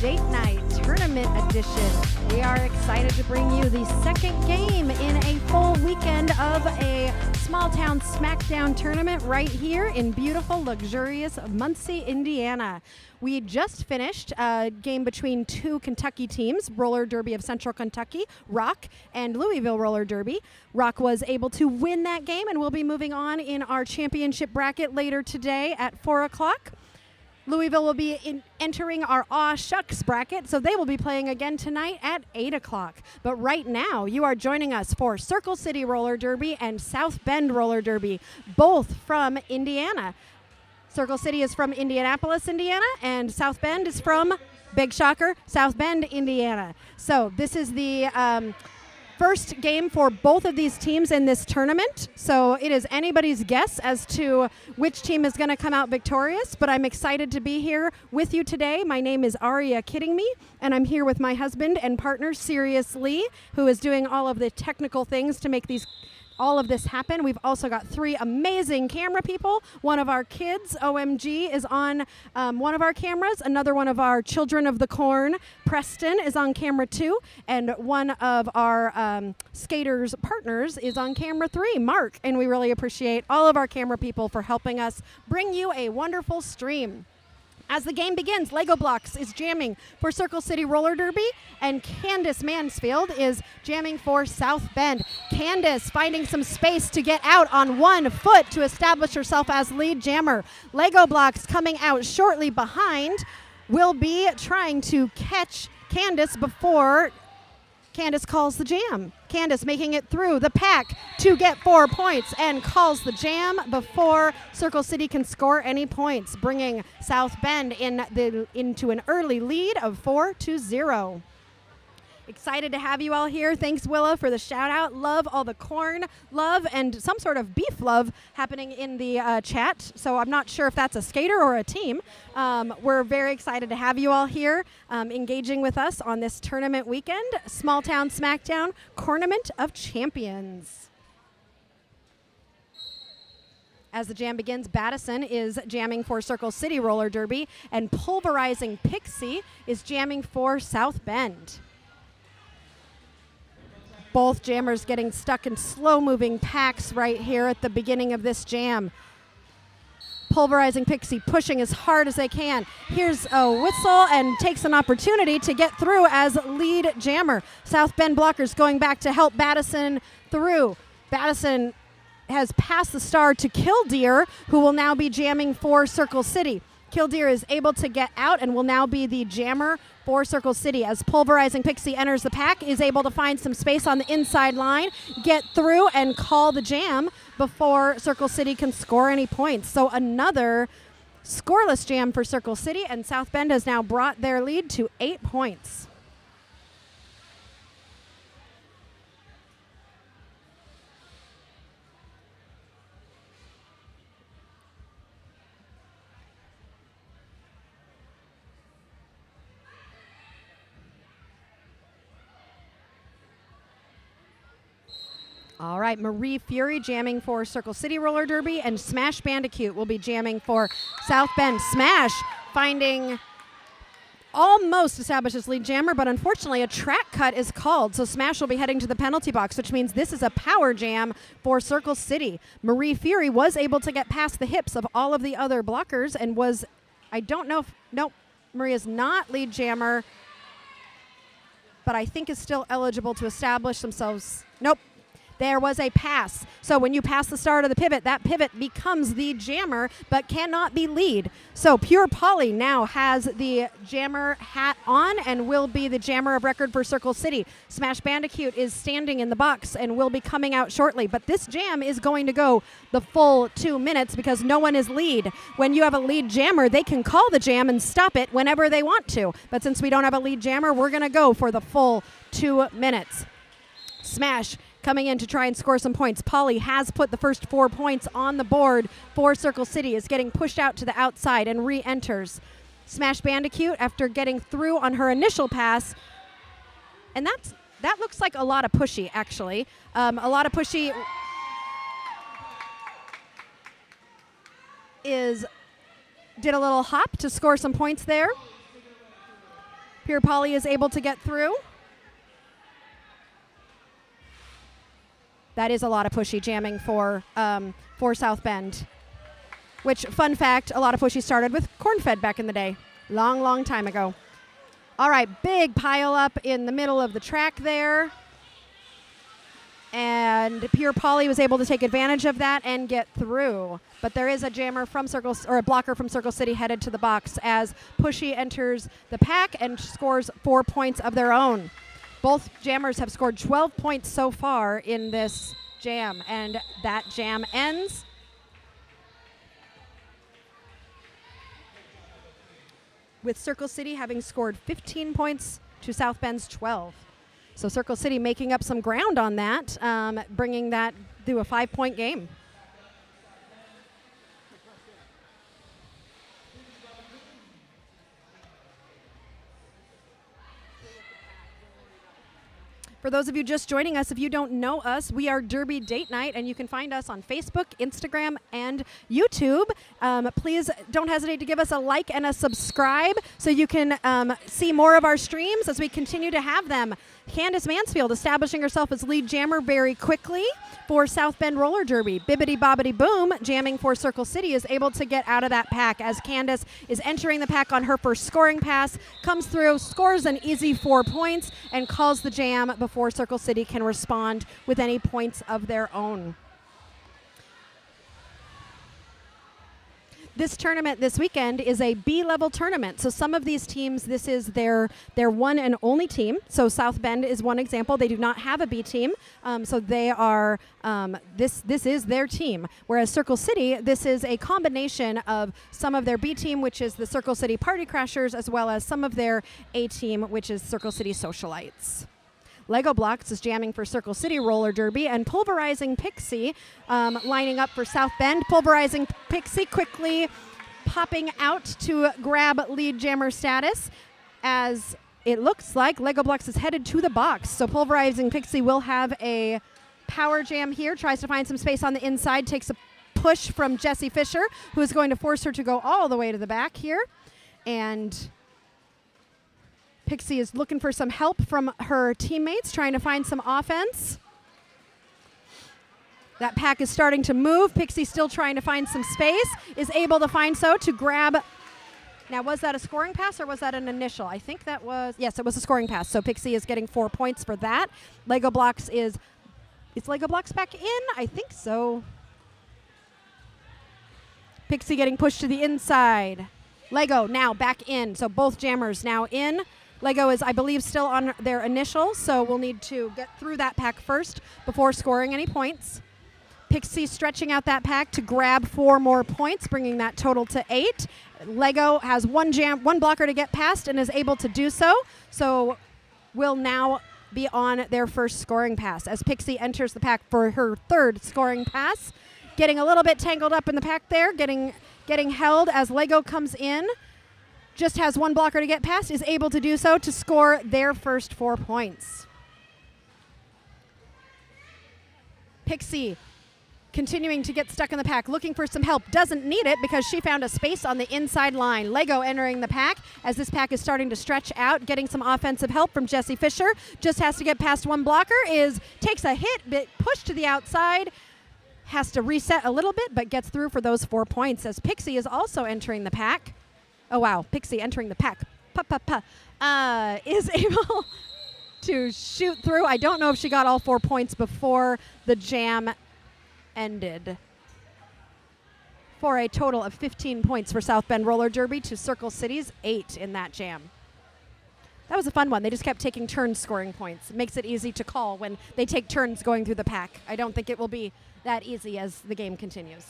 Date Night Tournament Edition. We are excited to bring you the second game in a full weekend of a Smalltown Smackdown tournament right here in beautiful, luxurious Muncie, Indiana. We just finished a game between two Kentucky teams, Roller Derby of Central Kentucky, Rock, and Louisville Roller Derby. Rock was able to win that game, and we'll be moving on in our championship bracket later today at 4 o'clock. Louisville will be entering our Aw Shucks bracket, so they will be playing again tonight at 8 o'clock. But right now, you are joining us for Circle City Roller Derby and South Bend Roller Derby, both from Indiana. Circle City is from Indianapolis, Indiana, and South Bend is from, big shocker, South Bend, Indiana. So this is the first game for both of these teams in this tournament. So it is anybody's guess as to which team is going to come out victorious, but I'm excited to be here with you today. My name is Aria Kidding Me, and I'm here with my husband and partner, Sirius Lee, who is doing all of the technical things to make all of this happen. We've also got three amazing camera people. One of our kids, OMG, is on one of our cameras. Another one of our Children of the Corn, Preston, is on camera 2. And one of our skaters' partners is on camera 3, Mark. And we really appreciate all of our camera people for helping us bring you a wonderful stream. As the game begins, Lego Blocks is jamming for Circle City Roller Derby, and Candace Mansfield is jamming for South Bend. Candace finding some space to get out on one foot to establish herself as lead jammer. Lego Blocks coming out shortly behind will be trying to catch Candace before Candace calls the jam. Candace making it through the pack to get 4 points and calls the jam before Circle City can score any points, bringing South Bend into an early lead of 4-0. Excited to have you all here. Thanks, Willa, for the shout out. Love all the corn love and some sort of beef love happening in the chat. So I'm not sure if that's a skater or a team. We're very excited to have you all here engaging with us on this tournament weekend. Smalltown Smackdown Tournament of Champions. As the jam begins, Battison is jamming for Circle City Roller Derby, and Pulverizing Pixie is jamming for South Bend. Both jammers getting stuck in slow-moving packs right here at the beginning of this jam. Pulverizing Pixie pushing as hard as they can. Here's a whistle and takes an opportunity to get through as lead jammer. South Bend blockers going back to help Battison through. Battison has passed the star to Killdeer, who will now be jamming for Circle City. Killdeer is able to get out and will now be the jammer for Circle City as Pulverizing Pixie enters the pack, is able to find some space on the inside line, get through and call the jam before Circle City can score any points. So another scoreless jam for Circle City, and South Bend has now brought their lead to 8 points. All right, Marie Fury jamming for Circle City Roller Derby, and Smash Bandicoot will be jamming for South Bend. Smash finding almost establishes lead jammer, but unfortunately a track cut is called, so Smash will be heading to the penalty box, which means this is a power jam for Circle City. Marie Fury was able to get past the hips of all of the other blockers and was, I don't know if, nope, Marie is not lead jammer, but I think is still eligible to establish themselves. Nope. There was a pass. So when you pass the start of the pivot, that pivot becomes the jammer, but cannot be lead. So Pure Polly now has the jammer hat on and will be the jammer of record for Circle City. Smash Bandicoot is standing in the box and will be coming out shortly. But this jam is going to go the full 2 minutes because no one is lead. When you have a lead jammer, they can call the jam and stop it whenever they want to. But since we don't have a lead jammer, we're going to go for the full 2 minutes. Smash coming in to try and score some points. Polly has put the first 4 points on the board for Circle City, is getting pushed out to the outside and re-enters. Smash Bandicoot after getting through on her initial pass. And that looks like a lot of pushy, actually. A lot of pushy did a little hop to score some points there. Pure Poly is able to get through. That is a lot of pushy jamming for South Bend. Which, fun fact, a lot of pushy started with corn-fed back in the day. Long, long time ago. All right, big pile up in the middle of the track there. And Pure Poly was able to take advantage of that and get through. But there is a jammer from a blocker from Circle City headed to the box as Pushy enters the pack and scores 4 points of their own. Both jammers have scored 12 points so far in this jam, and that jam ends with Circle City having scored 15 points to South Bend's 12. So Circle City making up some ground on that, bringing that to a 5-point game. For those of you just joining us, if you don't know us, we are Derby Date Night, and you can find us on Facebook, Instagram, and YouTube. Please don't hesitate to give us a like and a subscribe so you can see more of our streams as we continue to have them. Candace Mansfield establishing herself as lead jammer very quickly for South Bend Roller Derby. Bibbidi Bobbidi Boom, jamming for Circle City, is able to get out of that pack as Candace is entering the pack on her first scoring pass, comes through, scores an easy 4 points, and calls the jam before Circle City can respond with any points of their own. This tournament this weekend is a B-level tournament. So some of these teams, this is their one and only team. So South Bend is one example. They do not have a B team. So they are, this is their team. Whereas Circle City, this is a combination of some of their B team, which is the Circle City Party Crashers, as well as some of their A team, which is Circle City Socialites. Lego Blocks is jamming for Circle City Roller Derby, and Pulverizing Pixie lining up for South Bend. Pulverizing Pixie quickly popping out to grab lead jammer status as it looks like Lego Blocks is headed to the box. So Pulverizing Pixie will have a power jam here, tries to find some space on the inside, takes a push from Jessie Fisher, who is going to force her to go all the way to the back here. And Pixie is looking for some help from her teammates, trying to find some offense. That pack is starting to move. Pixie still trying to find some space, is able to find so to grab. Now, was that a scoring pass or was that an initial? I think that was, yes, it was a scoring pass. So Pixie is getting 4 points for that. Lego Blocks is Lego Blocks back in? I think so. Pixie getting pushed to the inside. Lego now back in. So both jammers now in. Lego is, I believe, still on their initial, so we'll need to get through that pack first before scoring any points. Pixie stretching out that pack to grab 4 more points, bringing that total to 8. Lego has one blocker to get past and is able to do so, so will now be on their first scoring pass as Pixie enters the pack for her third scoring pass. Getting a little bit tangled up in the pack there, getting held as Lego comes in. Just has one blocker to get past, is able to do so to score their first 4 points. Pixie continuing to get stuck in the pack, looking for some help, doesn't need it because she found a space on the inside line. Lego entering the pack as this pack is starting to stretch out, getting some offensive help from Jessie Fisher. Just has to get past one blocker, takes a hit, but pushed to the outside. Has to reset a little bit, but gets through for those 4 points as Pixie is also entering the pack. Oh, wow. Pixie entering the pack. Is able to shoot through. I don't know if she got all 4 points before the jam ended. For a total of 15 points for South Bend Roller Derby to Circle City's 8 in that jam. That was a fun one. They just kept taking turns scoring points. It makes it easy to call when they take turns going through the pack. I don't think it will be that easy as the game continues.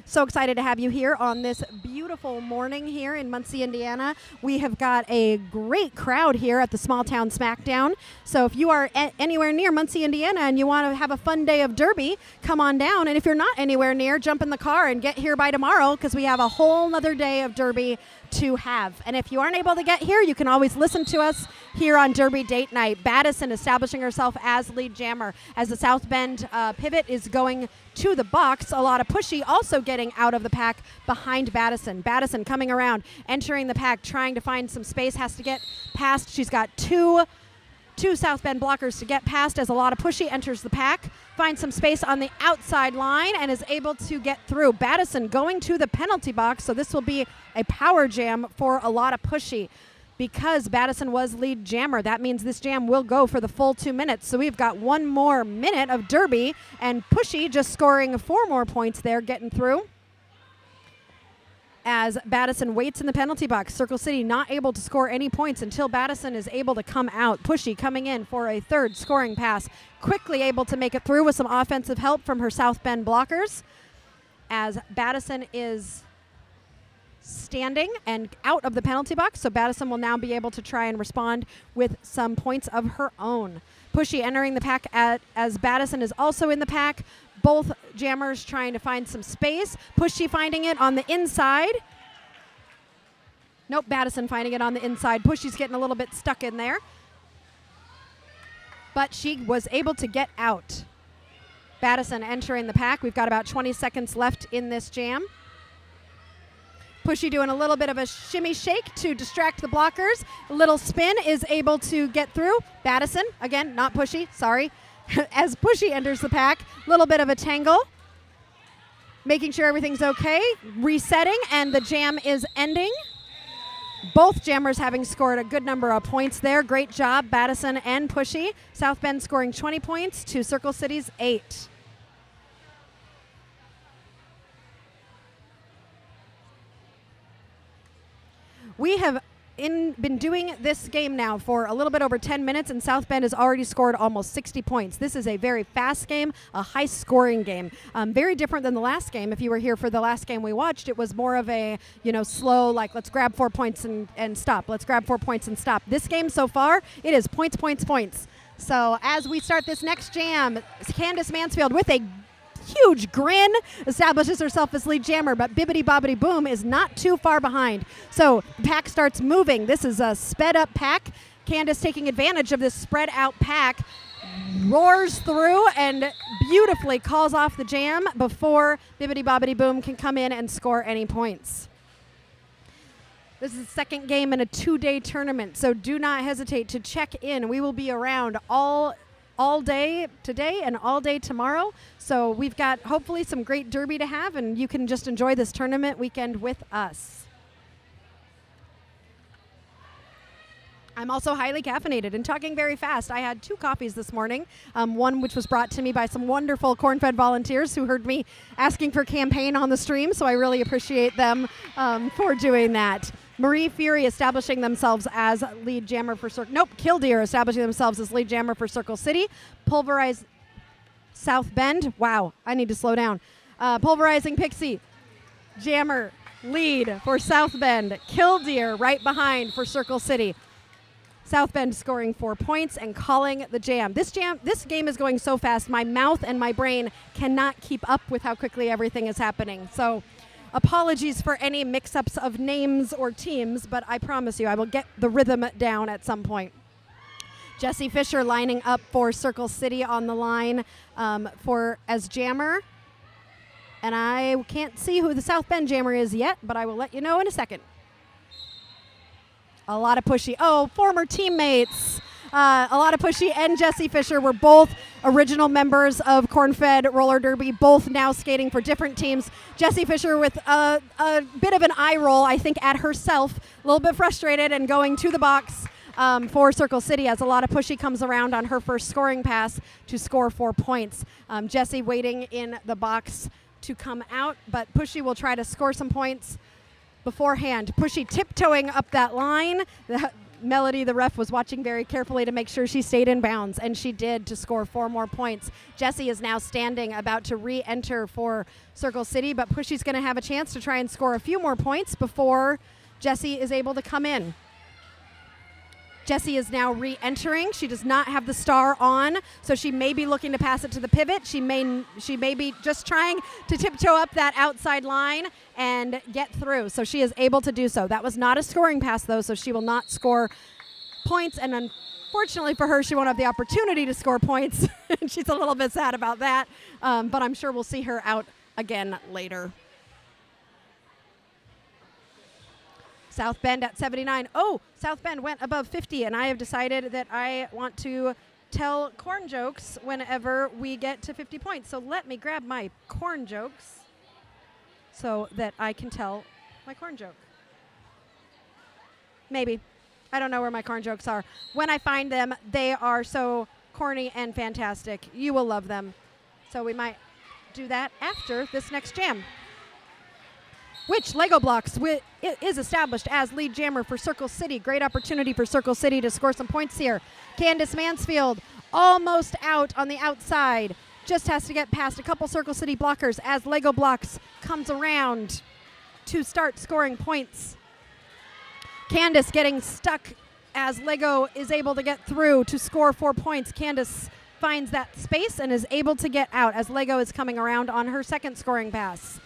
So excited to have you here on this beautiful beautiful morning here in Muncie, Indiana. We have got a great crowd here at the Smalltown Smackdown. So if you are anywhere near Muncie, Indiana, and you want to have a fun day of Derby, come on down. And if you're not anywhere near, jump in the car and get here by tomorrow, because we have a whole nother day of Derby to have. And if you aren't able to get here, you can always listen to us here on Derby Date Night. Baddison establishing herself as lead jammer as the South Bend pivot is going to the box. A lot of Pushy also getting out of the pack behind Baddison. Baddison coming around, entering the pack, trying to find some space, has to get past. She's got two South Bend blockers to get past as a lot of Pushy enters the pack, finds some space on the outside line, and is able to get through. Baddison going to the penalty box, so this will be a power jam for a lot of Pushy. Because Baddison was lead jammer, that means this jam will go for the full 2 minutes. So we've got 1 more minute of Derby, and Pushy just scoring 4 more points there, getting through. As Baddison waits in the penalty box. Circle City not able to score any points until Baddison is able to come out. Pushy coming in for a third scoring pass. Quickly able to make it through with some offensive help from her South Bend blockers. As Baddison is standing and out of the penalty box, so Baddison will now be able to try and respond with some points of her own. Pushy entering the pack as Baddison is also in the pack. Both jammers trying to find some space. Pushy finding it on the inside. Nope, Baddison finding it on the inside. Pushy's getting a little bit stuck in there. But she was able to get out. Baddison entering the pack. We've got about 20 seconds left in this jam. Pushy doing a little bit of a shimmy shake to distract the blockers. A little spin is able to get through. Baddison, again, not Pushy, sorry. As Pushy enters the pack, a little bit of a tangle. Making sure everything's okay. Resetting, and the jam is ending. Both jammers having scored a good number of points there. Great job, Baddison and Pushy. South Bend scoring 20 points to Circle City's 8. We have been doing this game now for a little bit over 10 minutes, and South Bend has already scored almost 60 points. This is a very fast game, a high-scoring game. Very different than the last game. If you were here for the last game we watched, it was more of a, slow, like, let's grab 4 points and stop. Let's grab 4 points and stop. This game so far, it is points, points, points. So as we start this next jam, Candace Mansfield with a huge grin establishes herself as lead jammer, but Bibbidi Bobbidi Boom is not too far behind. So the pack starts moving. This is a sped up pack. Candace taking advantage of this spread out pack, roars through and beautifully calls off the jam before Bibbidi Bobbidi Boom can come in and score any points. This is the second game in a 2-day tournament, so do not hesitate to check in. We will be around all day today and all day tomorrow. So we've got hopefully some great Derby to have, and you can just enjoy this tournament weekend with us. I'm also highly caffeinated and talking very fast. I had 2 coffees this morning, one which was brought to me by some wonderful corn-fed volunteers who heard me asking for campaign on the stream, so I really appreciate them for doing that. Marie Fury establishing themselves as lead jammer for Killdeer establishing themselves as lead jammer for Circle City. Pulverize South Bend. Wow, I need to slow down. Pulverizing Pixie. Jammer lead for South Bend. Killdeer right behind for Circle City. South Bend scoring 4 points and calling the jam. This game is going so fast, my mouth and my brain cannot keep up with how quickly everything is happening. So apologies for any mix-ups of names or teams, but I promise you I will get the rhythm down at some point. Jesse Fisher lining up for Circle City on the line as jammer. And I can't see who the South Bend jammer is yet, but I will let you know in a second. A lot of Pushy. Oh, former teammates. A lot of Pushy and Jesse Fisher were both original members of Corn-Fed Roller Derby, both now skating for different teams. Jesse Fisher with a bit of an eye roll, I think, at herself, a little bit frustrated and going to the box for Circle City as a lot of Pushy comes around on her first scoring pass to score 4 points. Jesse waiting in the box to come out, but Pushy will try to score some points beforehand. Pushy tiptoeing up that line. Melody, the ref, was watching very carefully to make sure she stayed in bounds, and she did, to score 4 more points. Jessie is now standing, about to re-enter for Circle City, but Pushy's going to have a chance to try and score a few more points before Jessie is able to come in. Jessie is now re-entering. She does not have the star on, so she may be looking to pass it to the pivot. She may be just trying to tiptoe up that outside line and get through. So she is able to do so. That was not a scoring pass, though, so she will not score points. And unfortunately for her, she won't have the opportunity to score points. She's a little bit sad about that, but I'm sure we'll see her out again later. South Bend at 79. Oh, South Bend went above 50, and I have decided that I want to tell corn jokes whenever we get to 50 points. So let me grab my corn jokes so that I can tell my corn joke. Maybe. I don't know where my corn jokes are. When I find them, they are so corny and fantastic. You will love them. So we might do that after this next jam. Which Lego Blocks is established as lead jammer for Circle City. Great opportunity for Circle City to score some points here. Candace Mansfield almost out on the outside. Just has to get past a couple Circle City blockers as Lego Blocks comes around to start scoring points. Candace getting stuck as Lego is able to get through to score 4 points. Candace finds that space and is able to get out as Lego is coming around on her second scoring pass.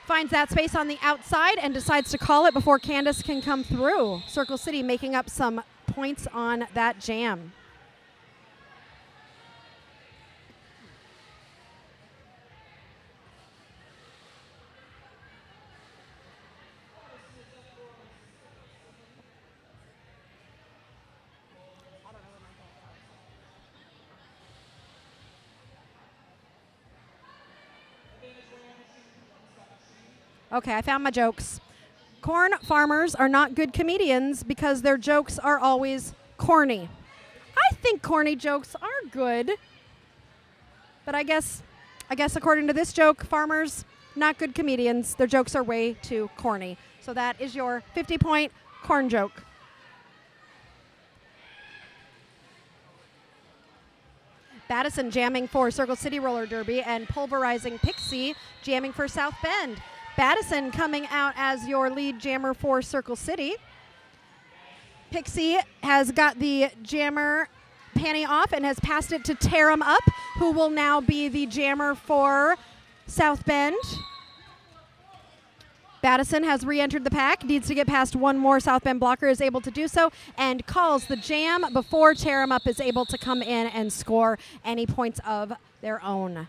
Finds that space on the outside and decides to call it before Candace can come through. Circle City making up some points on that jam. Okay, I found my jokes. Corn farmers are not good comedians because their jokes are always corny. I think corny jokes are good. But I guess according to this joke, farmers, not good comedians. Their jokes are way too corny. So that is your 50-point corn joke. Battison jamming for Circle City Roller Derby, and Pulverizing Pixie jamming for South Bend. Battison coming out as your lead jammer for Circle City. Pixie has got the jammer panty off and has passed it to Tear 'em Up, who will now be the jammer for South Bend. Battison has re-entered the pack, needs to get past one more South Bend blocker, is able to do so, and calls the jam before Tear 'em Up is able to come in and score any points of their own.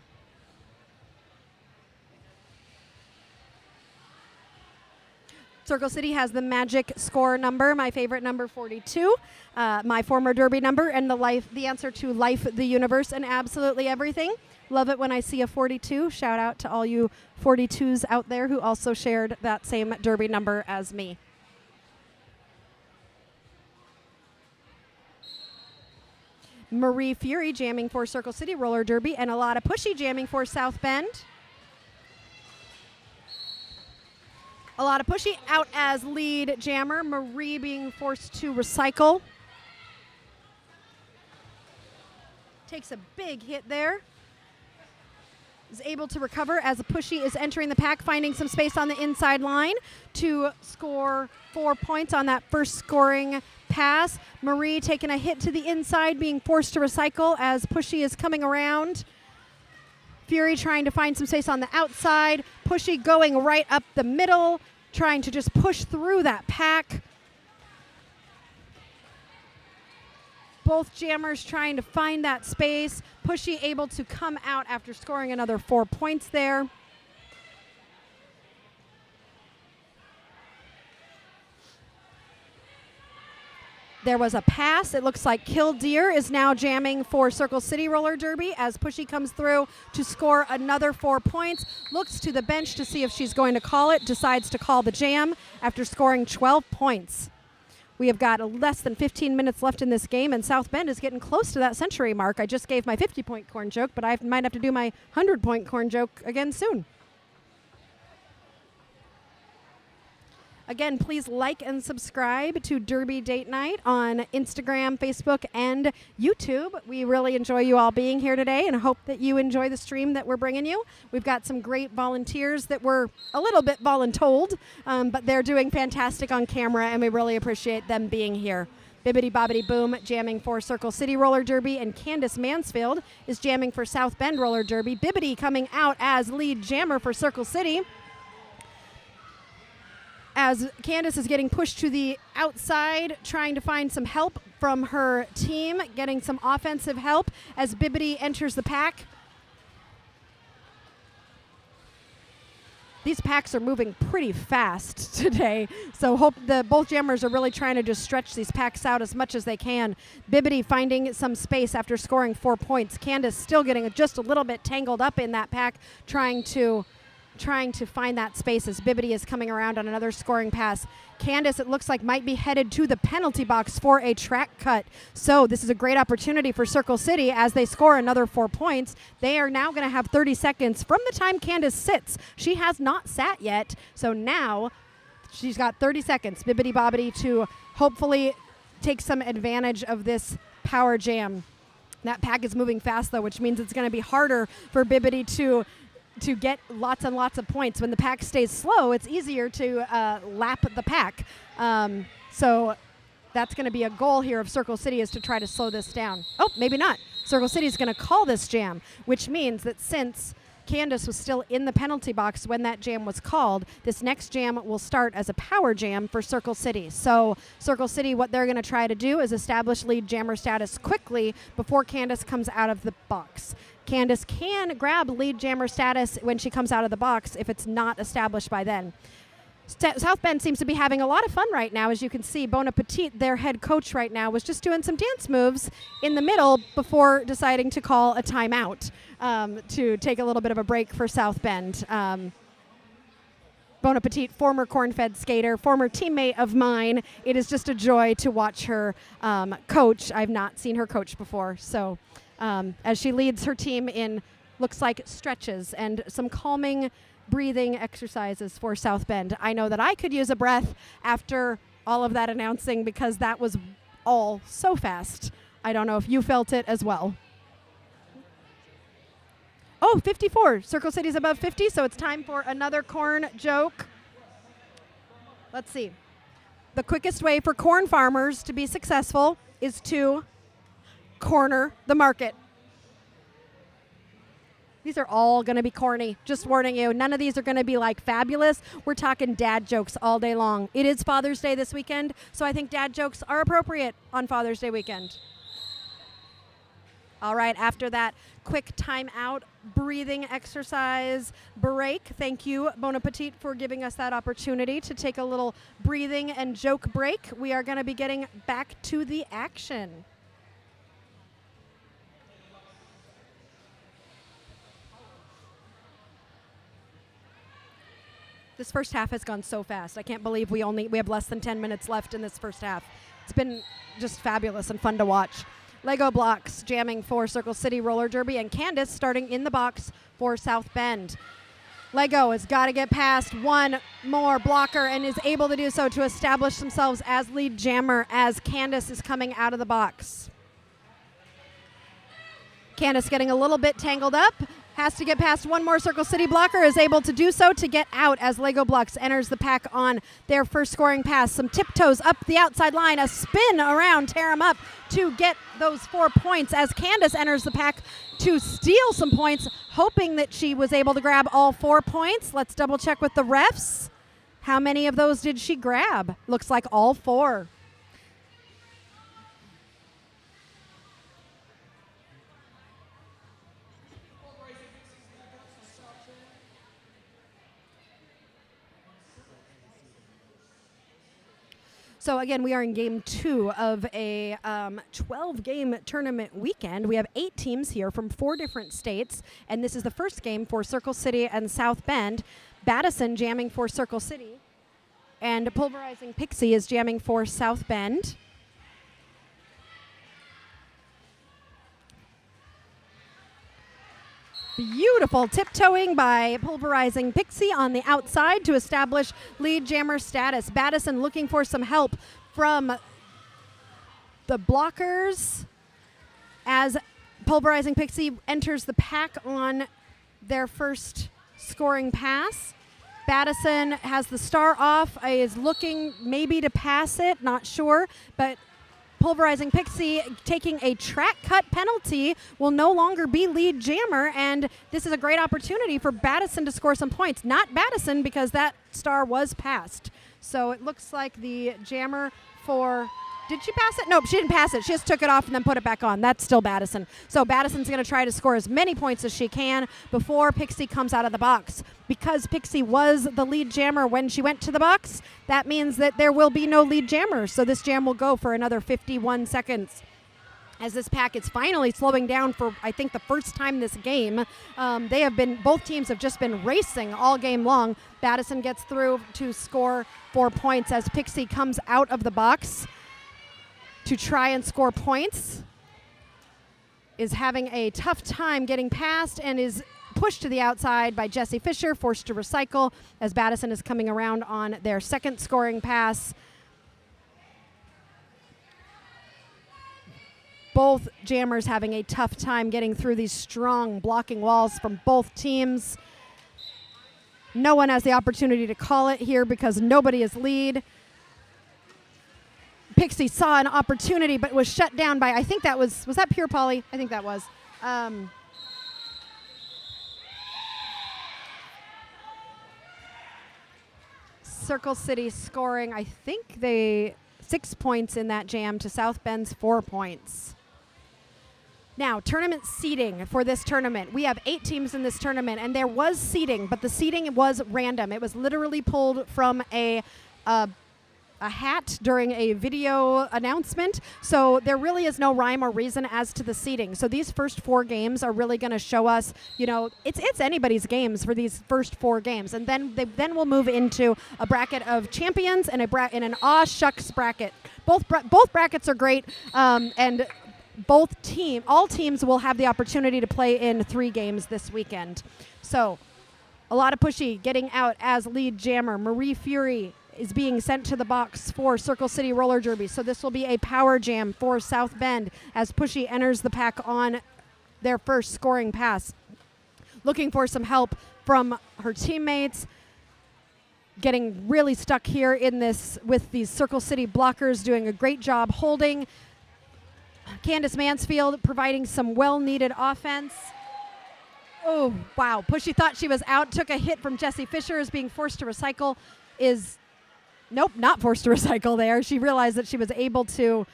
Circle City has the magic score number, my favorite number 42, my former Derby number, and the answer to life, the universe, and absolutely everything. Love it when I see a 42. Shout out to all you 42s out there who also shared that same Derby number as me. Marie Fury jamming for Circle City Roller Derby, and a lot of Pushy jamming for South Bend. A lot of Pushy out as lead jammer. Marie being forced to recycle. Takes a big hit there. Is able to recover as a Pushy is entering the pack, finding some space on the inside line to score 4 points on that first scoring pass. Marie taking a hit to the inside, being forced to recycle as Pushy is coming around. Fury trying to find some space on the outside. Pushy going right up the middle, trying to just push through that pack. Both jammers trying to find that space. Pushy able to come out after scoring another 4 points there. There was a pass. It looks like Killdeer is now jamming for Circle City Roller Derby as Pushy comes through to score another 4 points. Looks to the bench to see if she's going to call it. Decides to call the jam after scoring 12 points. We have got less than 15 minutes left in this game, and South Bend is getting close to that century mark. I just gave my 50-point corn joke, but I might have to do my 100-point corn joke again soon. Again, please like and subscribe to Derby Date Night on Instagram, Facebook, and YouTube. We really enjoy you all being here today and hope that you enjoy the stream that we're bringing you. We've got some great volunteers that were a little bit voluntold, but they're doing fantastic on camera, and we really appreciate them being here. Bibbidi Bobbidi Boom jamming for Circle City Roller Derby, and Candace Mansfield is jamming for South Bend Roller Derby. Bibbidi coming out as lead jammer for Circle City, as Candace is getting pushed to the outside, trying to find some help from her team, getting some offensive help as Bibbidi enters the pack. These packs are moving pretty fast today, so hope both jammers are really trying to just stretch these packs out as much as they can. Bibbidi finding some space after scoring 4 points. Candace still getting just a little bit tangled up in that pack, trying to find that space as Bibbidi is coming around on another scoring pass. Candace, it looks like, might be headed to the penalty box for a track cut. So this is a great opportunity for Circle City as they score another 4 points. They are now going to have 30 seconds from the time Candace sits. She has not sat yet, so now she's got 30 seconds, Bibbidi Bobbidi, to hopefully take some advantage of this power jam. That pack is moving fast, though, which means it's going to be harder for Bibbidi to get lots and lots of points. When the pack stays slow, it's easier to lap the pack. So that's going to be a goal here of Circle City, is to try to slow this down. Oh, maybe not. Circle City is going to call this jam, which means that since Candace was still in the penalty box when that jam was called, this next jam will start as a power jam for Circle City. So Circle City, what they're going to try to do is establish lead jammer status quickly before Candace comes out of the box. Candace can grab lead jammer status when she comes out of the box if it's not established by then. South Bend seems to be having a lot of fun right now. As you can see, Bon Appetit, their head coach right now, was just doing some dance moves in the middle before deciding to call a timeout to take a little bit of a break for South Bend. Bon Appetit, former corn-fed skater, former teammate of mine. It is just a joy to watch her coach. I've not seen her coach before, so as she leads her team in, looks like, stretches and some calming breathing exercises for South Bend. I know that I could use a breath after all of that announcing, because that was all so fast. I don't know if you felt it as well. Oh, 54. Circle City's above 50, so it's time for another corn joke. Let's see. The quickest way for corn farmers to be successful is to corner the market. These are all going to be corny. Just warning you. None of these are going to be like fabulous. We're talking dad jokes all day long. It is Father's Day this weekend, so I think dad jokes are appropriate on Father's Day weekend. All right, after that quick timeout, breathing exercise break. Thank you, Bon Appetit, for giving us that opportunity to take a little breathing and joke break. We are going to be getting back to the action. This first half has gone so fast. I can't believe we have less than 10 minutes left in this first half. It's been just fabulous and fun to watch. Lego blocks jamming for Circle City Roller Derby, and Candace starting in the box for South Bend. Lego has got to get past one more blocker and is able to do so to establish themselves as lead jammer as Candace is coming out of the box. Candace getting a little bit tangled up. Has to get past one more Circle City blocker, is able to do so to get out as Lego Blocks enters the pack on their first scoring pass. Some tiptoes up the outside line, a spin around, tear them up to get those 4 points as Candace enters the pack to steal some points, hoping that she was able to grab all 4 points. Let's double check with the refs. How many of those did she grab? Looks like all 4. So again, we are in game 2 of a 12-game tournament weekend. We have 8 teams here from 4 different states, and this is the first game for Circle City and South Bend. Battison jamming for Circle City, and Pulverizing Pixie is jamming for South Bend. Beautiful tiptoeing by Pulverizing Pixie on the outside to establish lead jammer status. Baddison looking for some help from the blockers as Pulverizing Pixie enters the pack on their first scoring pass. Baddison has the star off, is looking maybe to pass it, not sure, but Pulverizing Pixie taking a track cut penalty will no longer be lead jammer, and this is a great opportunity for Baddison to score some points. Not Baddison, because that star was passed. So it looks like the jammer for... Did she pass it? Nope, she didn't pass it. She just took it off and then put it back on. That's still Baddison. So Baddison's going to try to score as many points as she can before Pixie comes out of the box. Because Pixie was the lead jammer when she went to the box, that means that there will be no lead jammer. So this jam will go for another 51 seconds. As this pack is finally slowing down for, I think, the first time this game. Both teams have just been racing all game long. Baddison gets through to score 4 points as Pixie comes out of the box to try and score points, is having a tough time getting past and is pushed to the outside by Jessie Fisher, forced to recycle as Baddison is coming around on their second scoring pass. Both jammers having a tough time getting through these strong blocking walls from both teams. No one has the opportunity to call it here because nobody is lead. Pixie saw an opportunity but was shut down by, I think that was that Pure Poly? I think that was. Circle City scoring, I think 6 points in that jam to South Bend's 4 points. Now, tournament seeding for this tournament. We have 8 teams in this tournament, and there was seeding, but the seeding was random. It was literally pulled from a hat during a video announcement, so there really is no rhyme or reason as to the seeding. So these first 4 games are really going to show us, it's anybody's games for these first 4 games, and then we'll move into a bracket of champions and an aw shucks bracket. Both brackets are great, and all teams will have the opportunity to play in 3 games this weekend. So a lot of pushy getting out as lead jammer. Marie Fury is being sent to the box for Circle City Roller Derby. So this will be a power jam for South Bend as Pushy enters the pack on their first scoring pass. Looking for some help from her teammates. Getting really stuck here in this with these Circle City blockers, doing a great job holding. Candace Mansfield providing some well-needed offense. Oh, wow. Pushy thought she was out, took a hit from Jessie Fisher, is being forced to recycle. Nope, not forced to recycle there. She realized that she was able to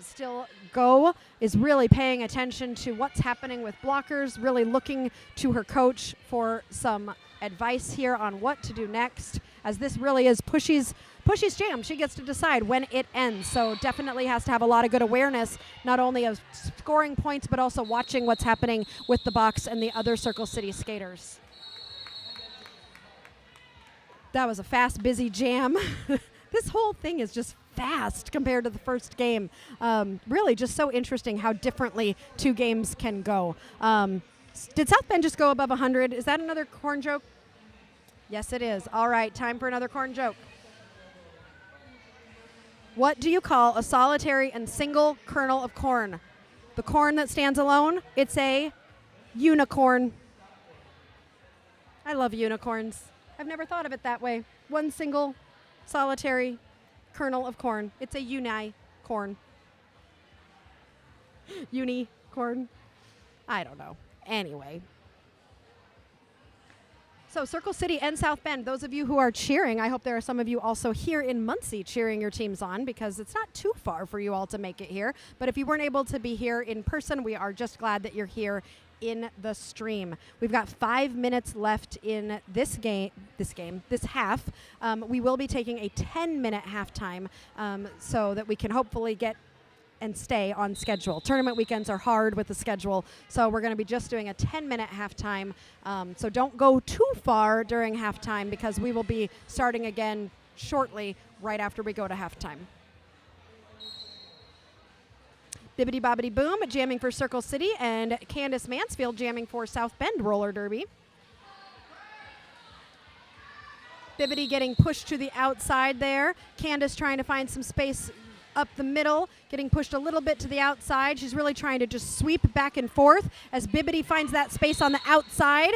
still go, is really paying attention to what's happening with blockers, really looking to her coach for some advice here on what to do next, as this really is Pushy's jam. She gets to decide when it ends, so definitely has to have a lot of good awareness, not only of scoring points, but also watching what's happening with the box and the other Circle City skaters. That was a fast, busy jam. This whole thing is just fast compared to the first game. Really just so interesting how differently 2 games can go. Did South Bend just go above 100? Is that another corn joke? Yes, it is. All right, time for another corn joke. What do you call a solitary and single kernel of corn? The corn that stands alone? It's a unicorn. I love unicorns. I've never thought of it that way. One single solitary kernel of corn. It's a uni-corn. Unicorn. I don't know. Anyway. So Circle City and South Bend, those of you who are cheering, I hope there are some of you also here in Muncie cheering your teams on, because it's not too far for you all to make it here. But if you weren't able to be here in person, we are just glad that you're here in the stream. We've got 5 minutes left in this half. We will be taking a 10-minute halftime so that we can hopefully get and stay on schedule. Tournament weekends are hard with the schedule, so we're going to be just doing a 10-minute halftime. So don't go too far during halftime, because we will be starting again shortly right after we go to halftime. Bibbidi Bobbidi Boom jamming for Circle City, and Candace Mansfield jamming for South Bend Roller Derby. Bibbidi getting pushed to the outside there. Candace trying to find some space up the middle, getting pushed a little bit to the outside. She's really trying to just sweep back and forth as Bibbidi finds that space on the outside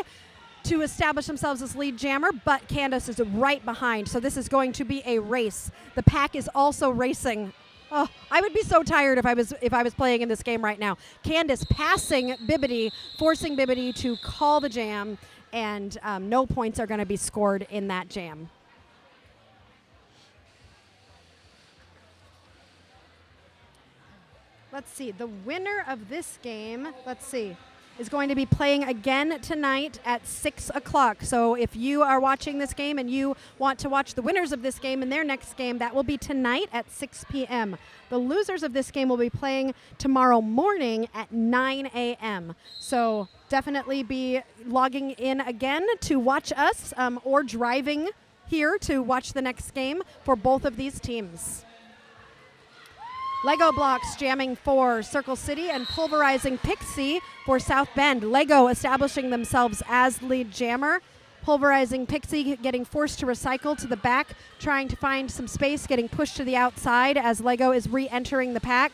to establish themselves as lead jammer, but Candace is right behind. So this is going to be a race. The pack is also racing. Oh, I would be so tired if I was playing in this game right now. Candace passing Bibbidi, forcing Bibbidi to call the jam, and no points are going to be scored in that jam. Let's see, the winner of this game, is going to be playing again tonight at 6 o'clock. So if you are watching this game and you want to watch the winners of this game in their next game, that will be tonight at 6 p.m. The losers of this game will be playing tomorrow morning at 9 a.m. So definitely be logging in again to watch us or driving here to watch the next game for both of these teams. Lego blocks jamming for Circle City and pulverizing Pixie for South Bend. Lego establishing themselves as lead jammer. Pulverizing Pixie getting forced to recycle to the back, trying to find some space, getting pushed to the outside as Lego is re-entering the pack.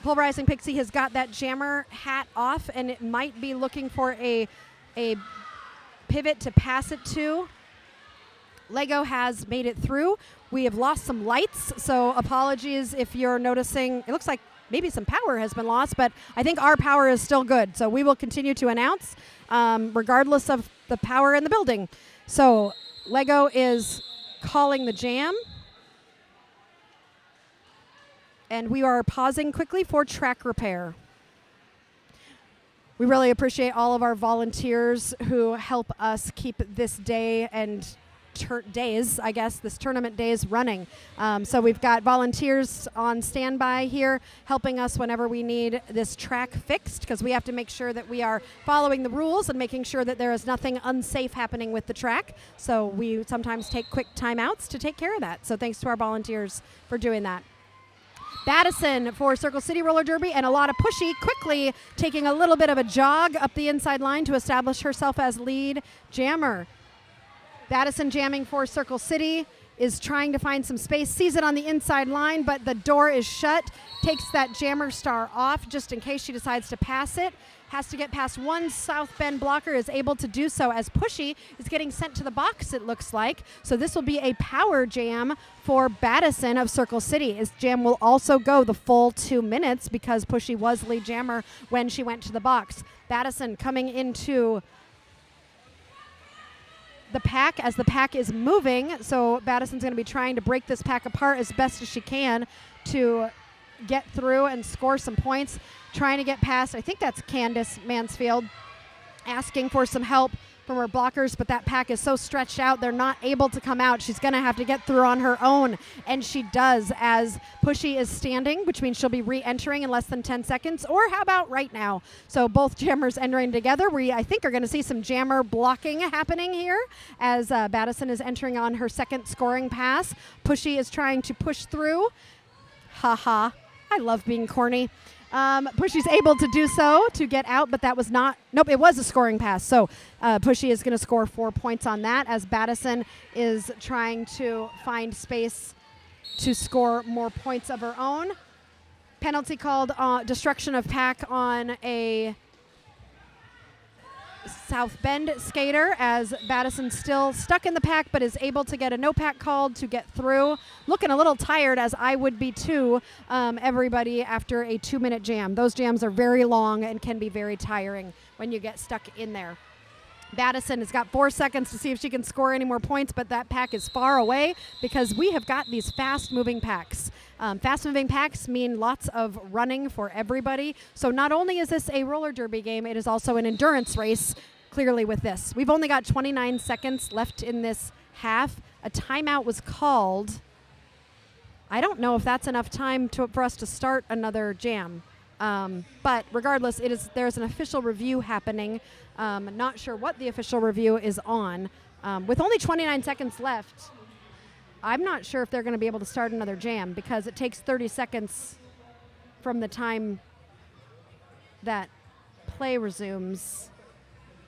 Pulverizing Pixie has got that jammer hat off, and it might be looking for a pivot to pass it to. Lego has made it through. We have lost some lights, so apologies if you're noticing. It looks like maybe some power has been lost, but I think our power is still good. So we will continue to announce regardless of the power in the building. So Lego is calling the jam. And we are pausing quickly for track repair. We really appreciate all of our volunteers who help us keep this day and this tournament days running. So we've got volunteers on standby here helping us whenever we need this track fixed, because we have to make sure that we are following the rules and making sure that there is nothing unsafe happening with the track. So we sometimes take quick timeouts to take care of that. So thanks to our volunteers for doing that. Battison for Circle City Roller Derby, and a lot of Pushy quickly taking a little bit of a jog up the inside line to establish herself as lead jammer. Battison jamming for Circle City is trying to find some space, sees it on the inside line, but the door is shut, takes that jammer star off just in case she decides to pass it. Has to get past one South Bend blocker, is able to do so as Pushy is getting sent to the box, it looks like. So this will be a power jam for Battison of Circle City. His jam will also go the full 2 minutes because Pushy was lead jammer when she went to the box. Battison coming into the pack as the pack is moving. So Battison's going to be trying to break this pack apart as best as she can to get through and score some points. Trying to get past, I think that's Candace Mansfield, asking for some help from her blockers, but that pack is so stretched out, they're not able to come out. She's going to have to get through on her own, and she does as Pushy is standing, which means she'll be re-entering in less than 10 seconds, or how about right now? So both jammers entering together. We, I think, are going to see some jammer blocking happening here as Battison is entering on her second scoring pass. Pushy is trying to push through. Ha. I love being corny. Pushy's able to do so to get out, but that was not, nope, it was a scoring pass. So Pushy is going to score 4 points on that as Battison is trying to find space to score more points of her own. Penalty called destruction of pack on a South Bend skater as Battison still stuck in the pack but is able to get a no pack called to get through. Looking a little tired, as I would be too, everybody, after a 2-minute jam. Those jams are very long and can be very tiring when you get stuck in there. Battison has got 4 seconds to see if she can score any more points, but that pack is far away because we have got these fast-moving packs. Fast-moving packs mean lots of running for everybody. So not only is this a roller derby game, it is also an endurance race, clearly, with this. We've only got 29 seconds left in this half. A timeout was called. I don't know if that's enough time for us to start another jam. But regardless, there's an official review happening. Not sure what the official review is on. With only 29 seconds left, I'm not sure if they're going to be able to start another jam because it takes 30 seconds from the time that play resumes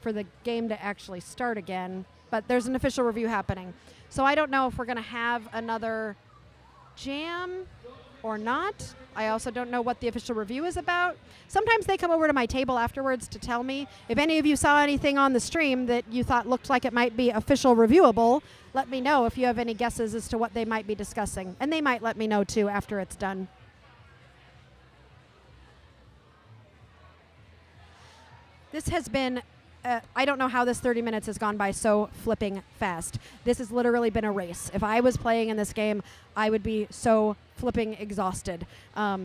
for the game to actually start again. But there's an official review happening. So I don't know if we're going to have another jam or not. I also don't know what the official review is about. Sometimes they come over to my table afterwards to tell me. If any of you saw anything on the stream that you thought looked like it might be official reviewable, let me know if you have any guesses as to what they might be discussing. And they might let me know too after it's done. This has been, I don't know how this 30 minutes has gone by so flipping fast. This has literally been a race. If I was playing in this game, I would be so flipping exhausted.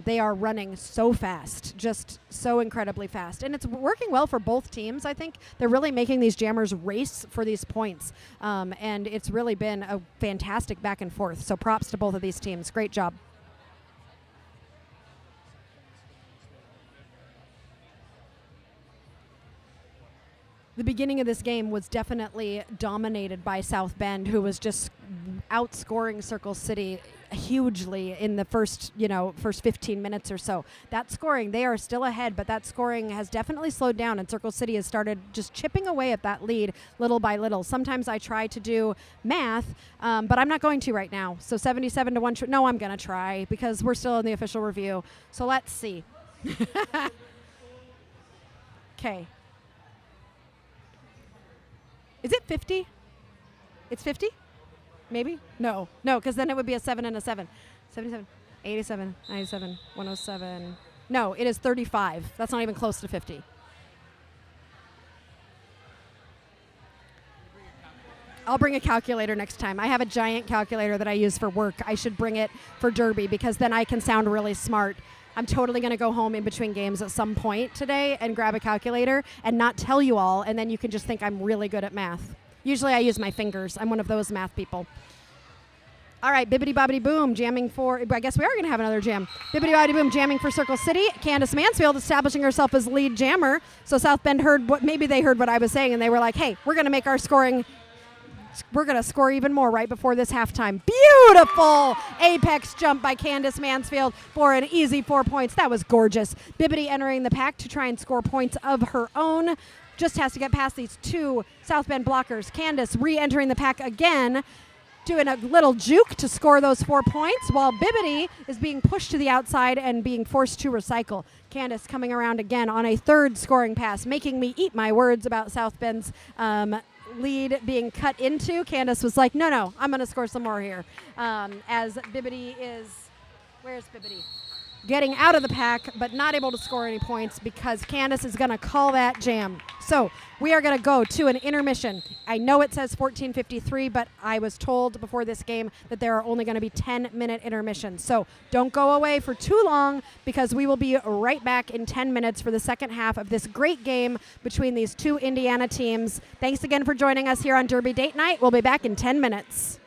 They are running so fast, just so incredibly fast. And it's working well for both teams, I think. They're really making these jammers race for these points. And it's really been a fantastic back and forth. So props to both of these teams. Great job. The beginning of this game was definitely dominated by South Bend, who was just outscoring Circle City hugely in the first 15 minutes or so. That scoring, they are still ahead, but that scoring has definitely slowed down, and Circle City has started just chipping away at that lead little by little. Sometimes I try to do math, but I'm not going to right now. So 77 to 1. No, I'm going to try because we're still in the official review. So let's see. Okay. Is it 50? It's 50? Maybe? No, because then it would be a 7 and a 7. 77, 87, 97, 107. No, it is 35. That's not even close to 50. I'll bring a calculator next time. I have a giant calculator that I use for work. I should bring it for Derby because then I can sound really smart. I'm totally going to go home in between games at some point today and grab a calculator and not tell you all, and then you can just think I'm really good at math. Usually I use my fingers. I'm one of those math people. All right, Bibbidi Bobbidi Boom jamming for, I guess we are going to have another jam. Bibbidi Bobbidi Boom jamming for Circle City. Candace Mansfield establishing herself as lead jammer. So South Bend maybe they heard what I was saying, and they were like, hey, we're going to make our scoring. We're going to score even more right before this halftime. Beautiful apex jump by Candace Mansfield for an easy 4 points. That was gorgeous. Bibbidi entering the pack to try and score points of her own. Just has to get past these two South Bend blockers. Candace re-entering the pack again, doing a little juke to score those 4 points, while Bibbidi is being pushed to the outside and being forced to recycle. Candace coming around again on a third scoring pass, making me eat my words about South Bend's lead being cut into. Candace was like, no, I'm going to score some more here. As Bibbidi is, where's Bibbidi? Getting out of the pack, but not able to score any points because Candace is going to call that jam. So we are going to go to an intermission. I know it says 14:53, but I was told before this game that there are only going to be 10-minute intermissions. So don't go away for too long because we will be right back in 10 minutes for the second half of this great game between these two Indiana teams. Thanks again for joining us here on Derby Date Night. We'll be back in 10 minutes.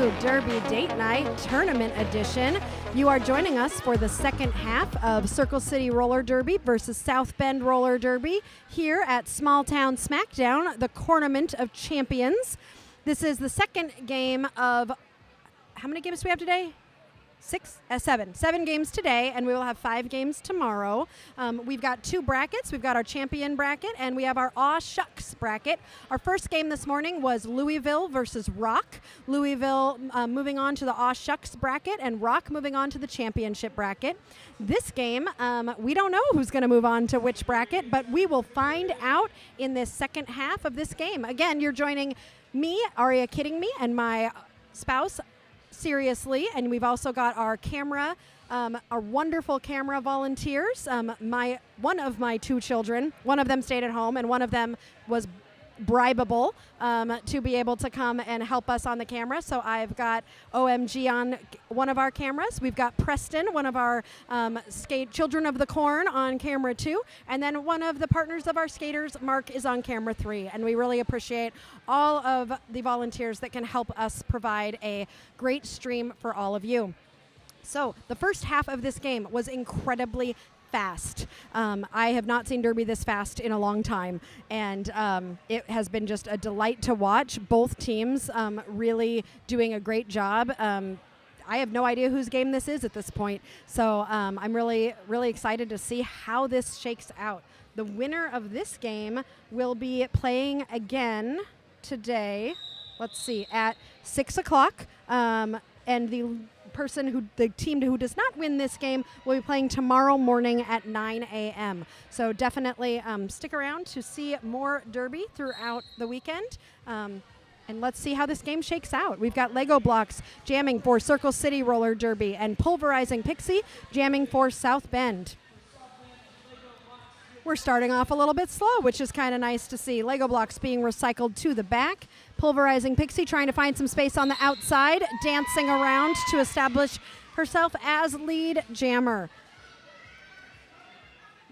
to Derby Date Night Tournament Edition. You are joining us for the second half of Circle City Roller Derby versus South Bend Roller Derby here at Smalltown Smackdown, the Tournament of Champions. This is the second game of, how many games do we have today? Seven games today, and we will have 5 games tomorrow. We've got 2 brackets. We've got our champion bracket, and we have our Aw Shucks bracket. Our first game this morning was Louisville versus Rock. Louisville moving on to the Aw Shucks bracket, and Rock moving on to the championship bracket. This game, we don't know who's going to move on to which bracket, but we will find out in this second half of this game. Again, you're joining me, Aria Kidding Me, and my spouse, Seriously, and we've also got our camera, our wonderful camera volunteers. One of my 2 children, one of them stayed at home, and one of them was bribable to be able to come and help us on the camera. So I've got OMG on one of our cameras. We've got Preston, one of our Children of the Corn, on camera 2. And then one of the partners of our skaters, Mark, is on camera 3. And we really appreciate all of the volunteers that can help us provide a great stream for all of you. So the first half of this game was incredibly fast. I have not seen Derby this fast in a long time, and it has been just a delight to watch. Both teams really doing a great job. I have no idea whose game this is at this point, so I'm really, really excited to see how this shakes out. The winner of this game will be playing again today, let's see, at 6 o'clock, and the team who does not win this game will be playing tomorrow morning at 9 a.m. So definitely stick around to see more Derby throughout the weekend. And let's see how this game shakes out. We've got Lego Blocks jamming for Circle City Roller Derby and Pulverizing Pixie jamming for South Bend. We're starting off a little bit slow, which is kind of nice to see. Lego Blocks being recycled to the back. Pulverizing Pixie trying to find some space on the outside, dancing around to establish herself as lead jammer.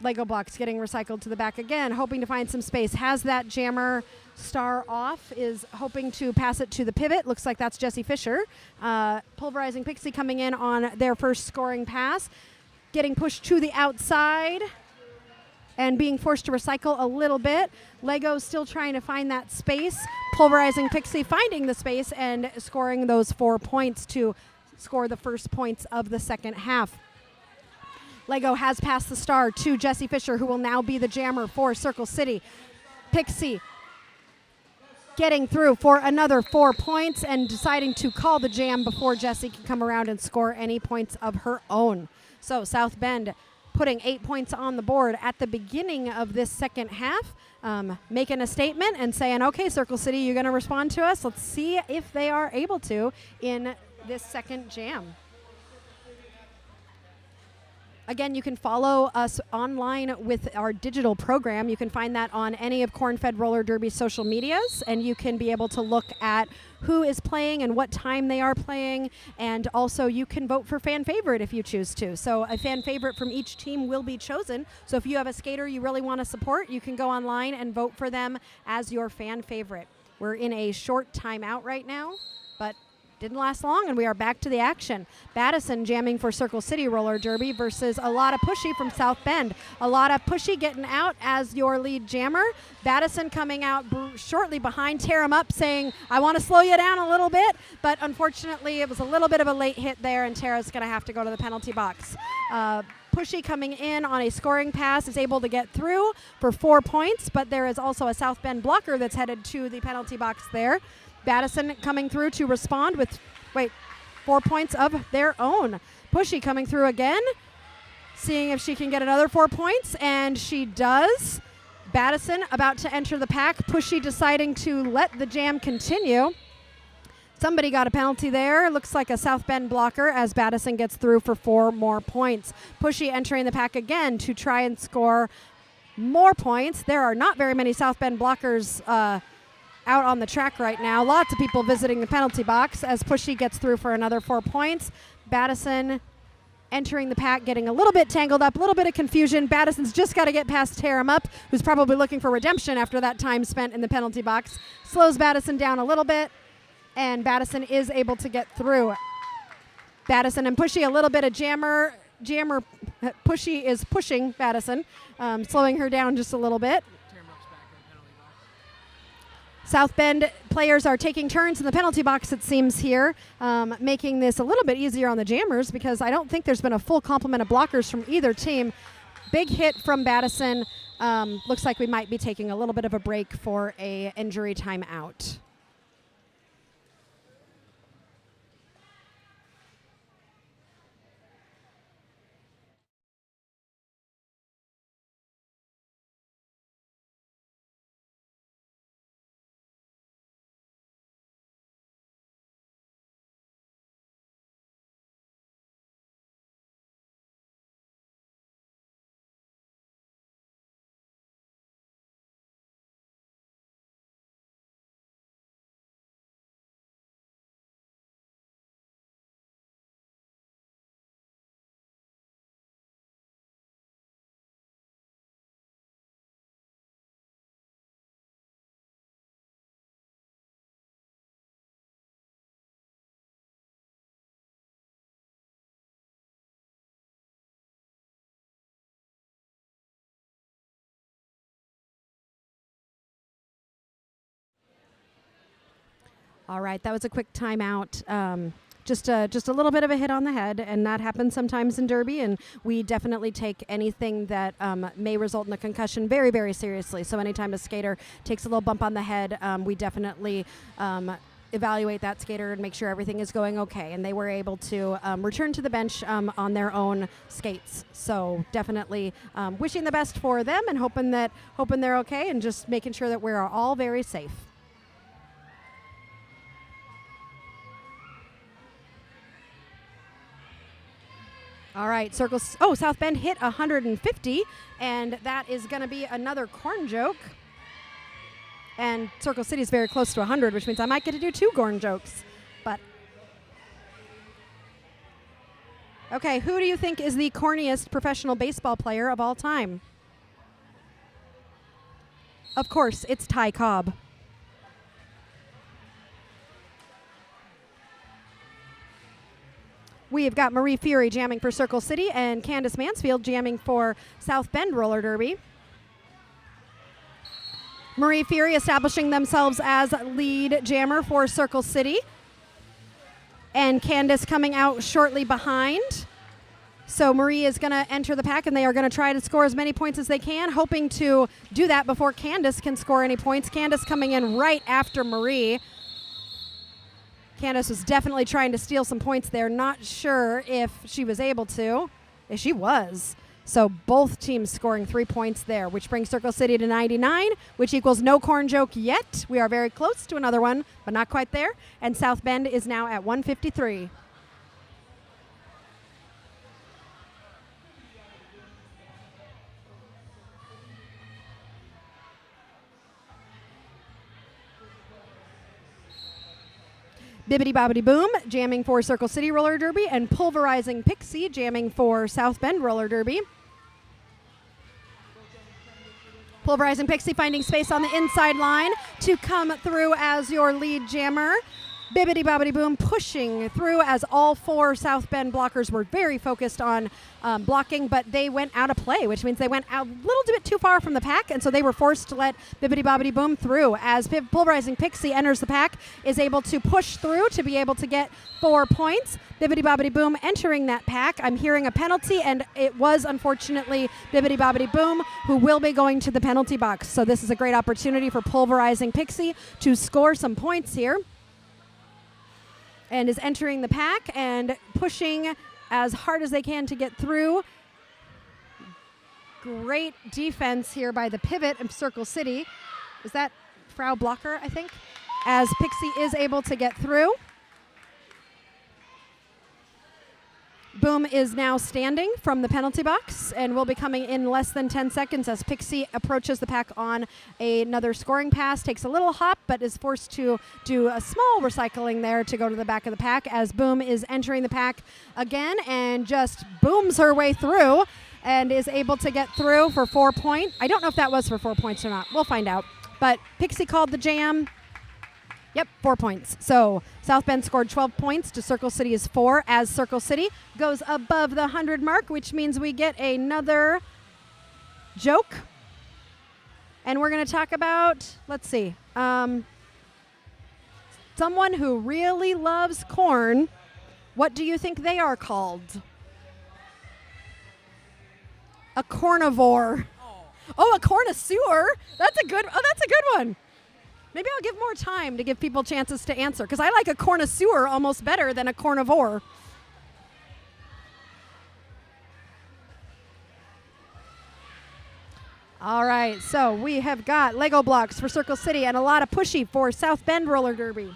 Lego Blocks getting recycled to the back again, hoping to find some space. Has that jammer star off, is hoping to pass it to the pivot. Looks like that's Jessie Fisher. Pulverizing Pixie coming in on their first scoring pass, getting pushed to the outside and being forced to recycle a little bit. Lego still trying to find that space. Pulverizing Pixie finding the space and scoring those 4 points to score the first points of the second half. Lego has passed the star to Jessie Fisher, who will now be the jammer for Circle City. Pixie getting through for another 4 points and deciding to call the jam before Jessie can come around and score any points of her own. So South Bend putting 8 points on the board at the beginning of this second half, making a statement and saying, okay, Circle City, you're going to respond to us. Let's see if they are able to in this second jam. Again, you can follow us online with our digital program. You can find that on any of Corn-Fed Roller Derby's social medias, and you can be able to look at who is playing and what time they are playing, and also you can vote for fan favorite if you choose to. So a fan favorite from each team will be chosen. So if you have a skater you really want to support, you can go online and vote for them as your fan favorite. We're in a short timeout right now, but didn't last long, and we are back to the action. Battison jamming for Circle City Roller Derby versus a lot of Pushy from South Bend. A lot of Pushy getting out as your lead jammer. Battison coming out shortly behind, tear him up, saying, I want to slow you down a little bit, but unfortunately it was a little bit of a late hit there, and Tara's going to have to go to the penalty box. Pushy coming in on a scoring pass is able to get through for 4 points, but there is also a South Bend blocker that's headed to the penalty box there. Battison coming through to respond with, 4 points of their own. Pushy coming through again, seeing if she can get another 4 points, and she does. Battison about to enter the pack. Pushy deciding to let the jam continue. Somebody got a penalty there. Looks like a South Bend blocker as Battison gets through for 4 more points. Pushy entering the pack again to try and score more points. There are not very many South Bend blockers out on the track right now. Lots of people visiting the penalty box as Pushy gets through for another 4 points. Battison entering the pack, getting a little bit tangled up, a little bit of confusion. Battison's just got to get past Tear Him Up, who's probably looking for redemption after that time spent in the penalty box. Slows Battison down a little bit. And Battison is able to get through. Battison and Pushy, a little bit of jammer. Pushy is pushing Battison, slowing her down just a little bit. South Bend players are taking turns in the penalty box, it seems here, making this a little bit easier on the jammers because I don't think there's been a full complement of blockers from either team. Big hit from Battison. Looks like we might be taking a little bit of a break for a injury timeout. All right, that was a quick timeout. Just a little bit of a hit on the head, and that happens sometimes in Derby, and we definitely take anything that may result in a concussion very, very seriously. So anytime a skater takes a little bump on the head, we definitely evaluate that skater and make sure everything is going okay. And they were able to return to the bench on their own skates. So definitely wishing the best for them and hoping they're okay, and just making sure that we're all very safe. All right, circles. Oh, South Bend hit 150, and that is going to be another corn joke. And Circle City is very close to 100, which means I might get to do 2 corn jokes. But okay, who do you think is the corniest professional baseball player of all time? Of course, it's Ty Cobb. We have got Marie Fury jamming for Circle City and Candace Mansfield jamming for South Bend Roller Derby. Marie Fury establishing themselves as lead jammer for Circle City. And Candace coming out shortly behind. So Marie is going to enter the pack, and they are going to try to score as many points as they can, hoping to do that before Candace can score any points. Candace coming in right after Marie. Candace was definitely trying to steal some points there. Not sure if she was able to. She was. So both teams scoring 3 points there, which brings Circle City to 99, which equals no corn joke yet. We are very close to another one, but not quite there. And South Bend is now at 153. Bibbidi Bobbidi Boom jamming for Circle City Roller Derby, and Pulverizing Pixie jamming for South Bend Roller Derby. Pulverizing Pixie finding space on the inside line to come through as your lead jammer. Bibbidi Bobbidi Boom pushing through as all 4 South Bend blockers were very focused on blocking, but they went out of play, which means they went out a little bit too far from the pack, and so they were forced to let Bibbidi Bobbidi Boom through. As Pulverizing Pixie enters the pack, is able to push through to be able to get 4 points. Bibbidi Bobbidi Boom entering that pack. I'm hearing a penalty, and it was unfortunately Bibbidi Bobbidi Boom who will be going to the penalty box. So this is a great opportunity for Pulverizing Pixie to score some points here. And is entering the pack and pushing as hard as they can to get through. Great defense here by the pivot of Circle City. Is that Frau Blocker, I think? As Pixie is able to get through. Boom is now standing from the penalty box and will be coming in less than 10 seconds as Pixie approaches the pack on another scoring pass. Takes a little hop, but is forced to do a small recycling there to go to the back of the pack as Boom is entering the pack again and just booms her way through and is able to get through for 4 points. I don't know if that was for 4 points or not. We'll find out. But Pixie called the jam. Yep, 4 points. So South Bend scored 12 points to Circle City's 4 as Circle City goes above the 100 mark, which means we get another joke. And we're going to talk about, let's see, someone who really loves corn. What do you think they are called? A cornivore. Oh, a connoisseur. That's a good one. Maybe I'll give more time to give people chances to answer, because I like a connoisseur almost better than a carnivore. All right, so we have got Lego blocks for Circle City and a lot of pushy for South Bend Roller Derby.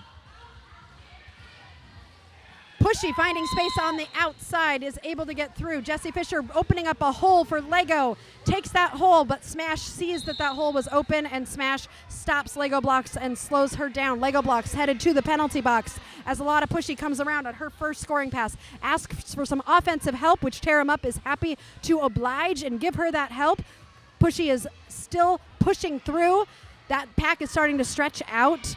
Pushy finding space on the outside is able to get through. Jesse Fisher opening up a hole for Lego. Takes that hole, but Smash sees that hole was open, and Smash stops Lego Blocks and slows her down. Lego Blocks headed to the penalty box as a lot of Pushy comes around on her first scoring pass. Asks for some offensive help, which Tear 'em Up is happy to oblige and give her that help. Pushy is still pushing through. That pack is starting to stretch out.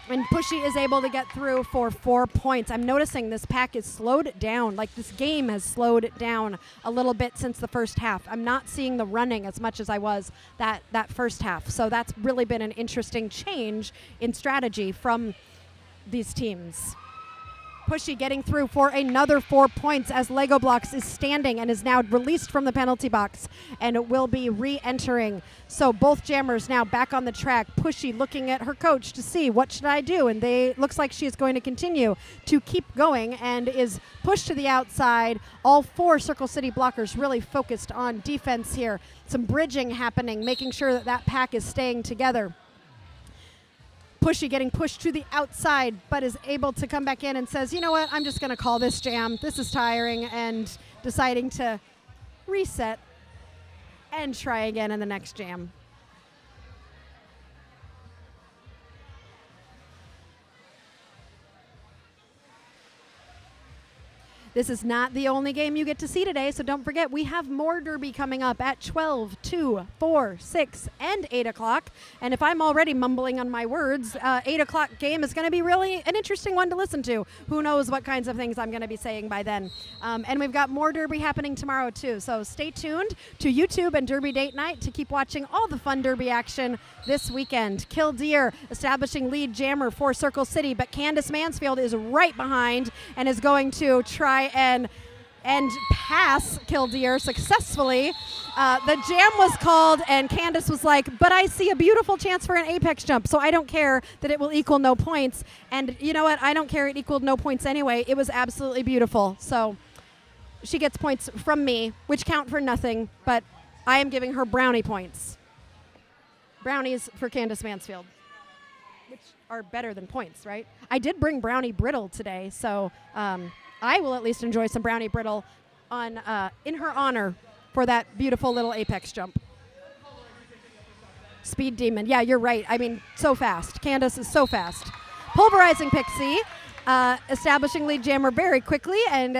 And Pushy is able to get through for 4 points. I'm noticing this pack is slowed down. Like, this game has slowed down a little bit since the first half. I'm not seeing the running as much as I was that first half. So that's really been an interesting change in strategy from these teams. Pushy getting through for another 4 points as Lego Blocks is standing and is now released from the penalty box and will be re-entering. So both jammers now back on the track. Pushy looking at her coach to see, what should I do? And looks like she is going to continue to keep going and is pushed to the outside. All 4 Circle City blockers really focused on defense here. Some bridging happening, making sure that pack is staying together. Pushy getting pushed to the outside, but is able to come back in and says, you know what, I'm just going to call this jam. This is tiring, and deciding to reset and try again in the next jam. This is not the only game you get to see today, so don't forget we have more Derby coming up at 12, 2, 4, 6, and 8 o'clock. And if I'm already mumbling on my words, 8 o'clock game is going to be really an interesting one to listen to. Who knows what kinds of things I'm going to be saying by then. And we've got more Derby happening tomorrow, too. So stay tuned to YouTube and Derby Date Night to keep watching all the fun Derby action this weekend. Killdeer establishing lead jammer for Circle City, but Candace Mansfield is right behind and is going to try and pass Killdeer successfully. The jam was called, and Candace was like, but I see a beautiful chance for an apex jump, so I don't care that it will equal no points. And you know what? I don't care it equaled no points anyway. It was absolutely beautiful. So she gets points from me, which count for nothing, but I am giving her brownie points. Brownies for Candace Mansfield, which are better than points, right? I did bring brownie brittle today, so I will at least enjoy some brownie brittle in her honor for that beautiful little apex jump. Speed Demon. Yeah, you're right. I mean, so fast. Candace is so fast. Pulverizing Pixie, establishing lead jammer very quickly and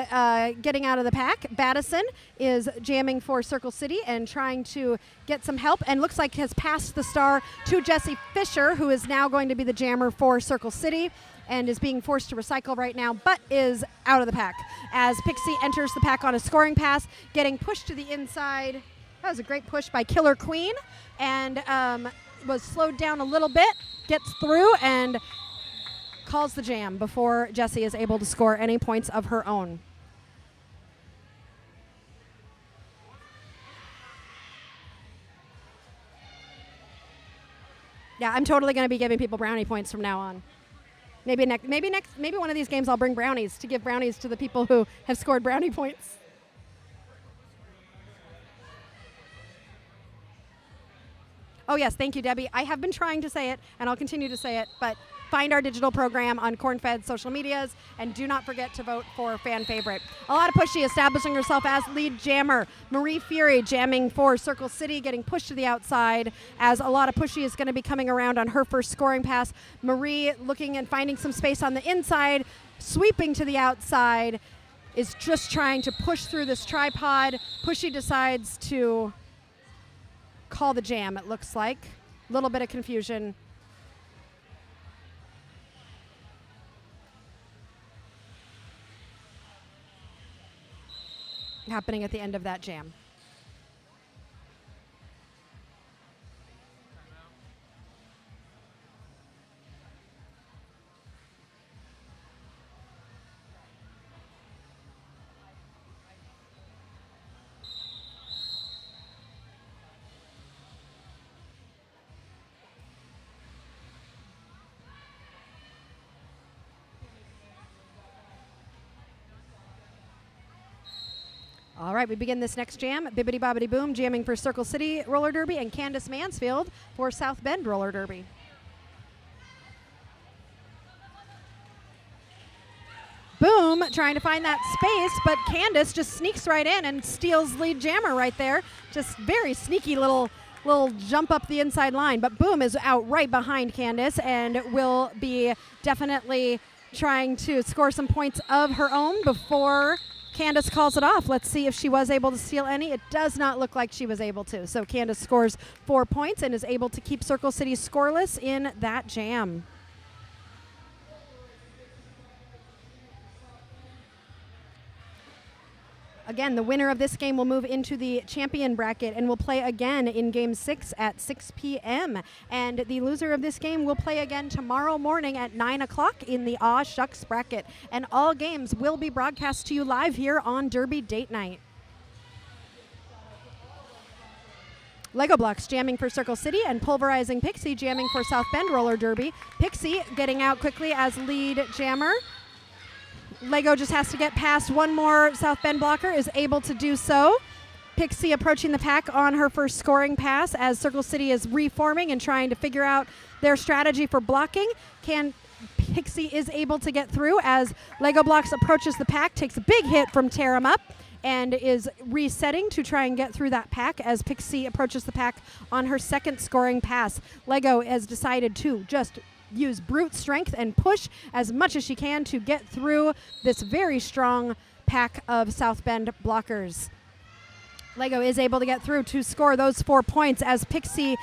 getting out of the pack. Battison is jamming for Circle City and trying to get some help, and looks like has passed the star to Jesse Fisher, who is now going to be the jammer for Circle City and is being forced to recycle right now, but is out of the pack as Pixie enters the pack on a scoring pass, getting pushed to the inside. That was a great push by Killer Queen, and was slowed down a little bit, gets through, and calls the jam before Jessie is able to score any points of her own. Yeah, I'm totally going to be giving people brownie points from now on. Maybe one of these games I'll bring brownies to give brownies to the people who have scored brownie points. Oh yes, thank you, Debbie. I have been trying to say it, and I'll continue to say it, but find our digital program on Corn-Fed social medias, and do not forget to vote for fan favorite. A lot of Pushy establishing herself as lead jammer. Marie Fury jamming for Circle City, getting pushed to the outside as a lot of Pushy is going to be coming around on her first scoring pass. Marie looking and finding some space on the inside, sweeping to the outside, is just trying to push through this tripod. Pushy decides to call the jam, it looks like. A little bit of confusion. happening at the end of that jam. All right, we begin this next jam. Bibbidi Bobbidi Boom jamming for Circle City Roller Derby, and Candace Mansfield for South Bend Roller Derby. Boom trying to find that space, but Candace just sneaks right in and steals lead jammer right there. Just very sneaky little jump up the inside line. But Boom is out right behind Candace and will be definitely trying to score some points of her own before Candace calls it off. Let's see if she was able to steal any. It does not look like she was able to. So Candace scores 4 points and is able to keep Circle City scoreless in that jam. Again, the winner of this game will move into the champion bracket and will play again in Game 6 at 6 p.m. And the loser of this game will play again tomorrow morning at 9 o'clock in the Aw Shucks bracket. And all games will be broadcast to you live here on Derby Date Night. Lego Blocks jamming for Circle City and Pulverizing Pixie jamming for South Bend Roller Derby. Pixie getting out quickly as lead jammer. Lego just has to get past one more South Bend blocker, is able to do so. Pixie approaching the pack on her first scoring pass as Circle City is reforming and trying to figure out their strategy for blocking. Pixie is able to get through as Lego Blocks approaches the pack, takes a big hit from Tear 'em Up, and is resetting to try and get through that pack as Pixie approaches the pack on her second scoring pass. Lego has decided to just use brute strength and push as much as she can to get through this very strong pack of South Bend blockers. Lego is able to get through to score those 4 points as Pixie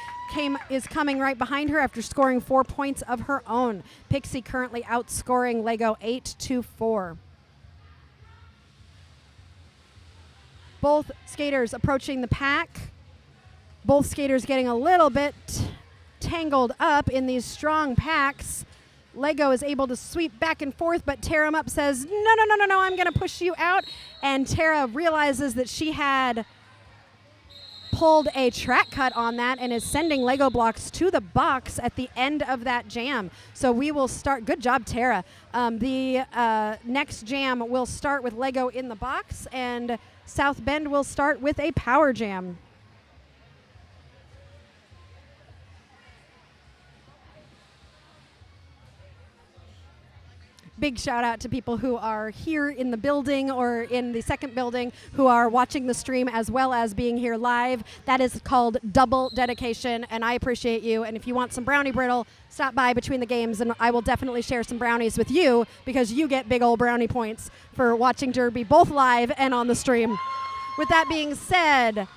is coming right behind her after scoring 4 points of her own. Pixie currently outscoring Lego 8-4. Both skaters approaching the pack. Both skaters getting a little bit tangled up in these strong packs. Lego is able to sweep back and forth, but Tear 'em Up says, no, I'm going to push you out. And Tara realizes that she had pulled a track cut on that and is sending Lego Blocks to the box at the end of that jam. So we will start. Good job, Tara. The next jam will start with Lego in the box, and South Bend will start with a power jam. Big shout out to people who are here in the building or in the second building who are watching the stream as well as being here live. That is called double dedication, and I appreciate you. And if you want some brownie brittle, stop by between the games, and I will definitely share some brownies with you because you get big old brownie points for watching Derby both live and on the stream. With that being said,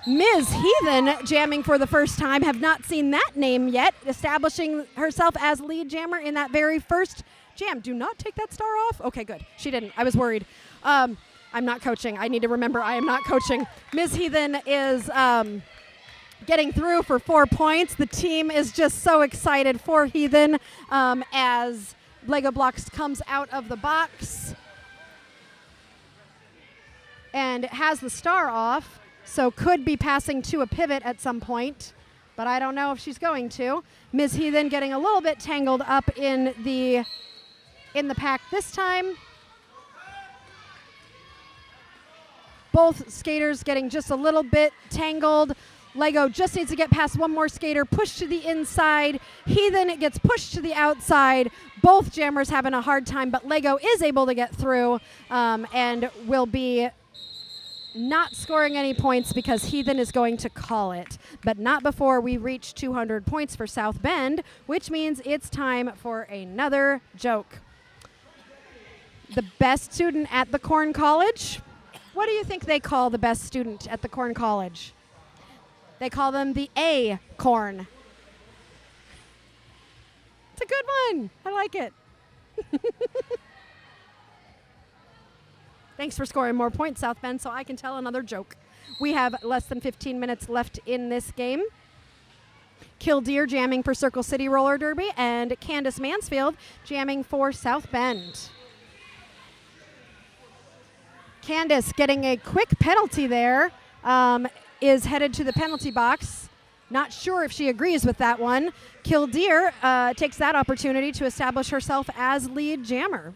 Ms. Heathen jamming for the first time. Have not seen that name yet, establishing herself as lead jammer in that very first jam. Do not take that star off. Okay, good. She didn't. I was worried. I'm not coaching. I need to remember I am not coaching. Ms. Heathen is getting through for 4 points. The team is just so excited for Heathen as Lego Blocks comes out of the box and has the star off, so could be passing to a pivot at some point, but I don't know if she's going to. Ms. Heathen getting a little bit tangled up in the pack this time. Both skaters getting just a little bit tangled. Lego just needs to get past one more skater, push to the inside. Heathen gets pushed to the outside. Both jammers having a hard time, but Lego is able to get through and will be not scoring any points because Heathen is going to call it, but not before we reach 200 points for South Bend, which means it's time for another joke. The best student at the Corn College. What do you think they call the best student at the Corn College? They call them the A-Corn. It's a good one. I like it. Thanks for scoring more points, South Bend, so I can tell another joke. We have less than 15 minutes left in this game. Killdeer jamming for Circle City Roller Derby, and Candace Mansfield jamming for South Bend. Candace getting a quick penalty there, is headed to the penalty box. Not sure if she agrees with that one. Killdeer takes that opportunity to establish herself as lead jammer.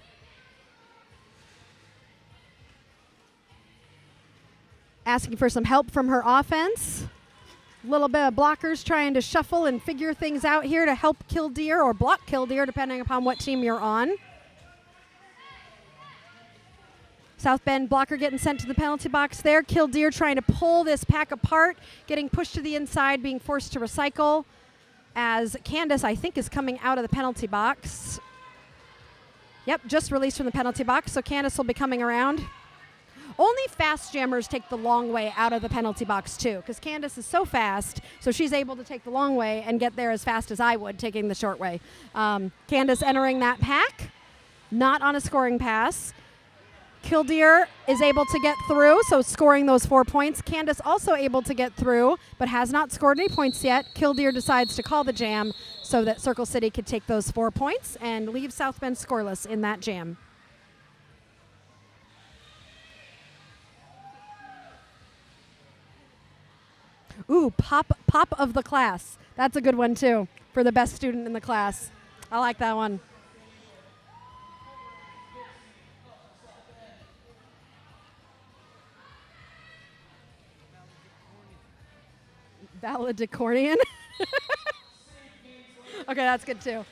Asking for some help from her offense. A little bit of blockers trying to shuffle and figure things out here to help Killdeer or block Killdeer, depending upon what team you're on. South Bend blocker getting sent to the penalty box there. Killdeer trying to pull this pack apart, getting pushed to the inside, being forced to recycle as Candace, I think, is coming out of the penalty box. Yep, just released from the penalty box, so Candace will be coming around. Only fast jammers take the long way out of the penalty box, too, because Candace is so fast, so she's able to take the long way and get there as fast as I would, taking the short way. Candace entering that pack, not on a scoring pass. Killdeer is able to get through, so scoring those 4 points. Candace also able to get through, but has not scored any points yet. Killdeer decides to call the jam so that Circle City could take those 4 points and leave South Bend scoreless in that jam. Ooh, pop of the class. That's a good one, too, for the best student in the class. I like that one. Valedictorian. Okay, that's good, too.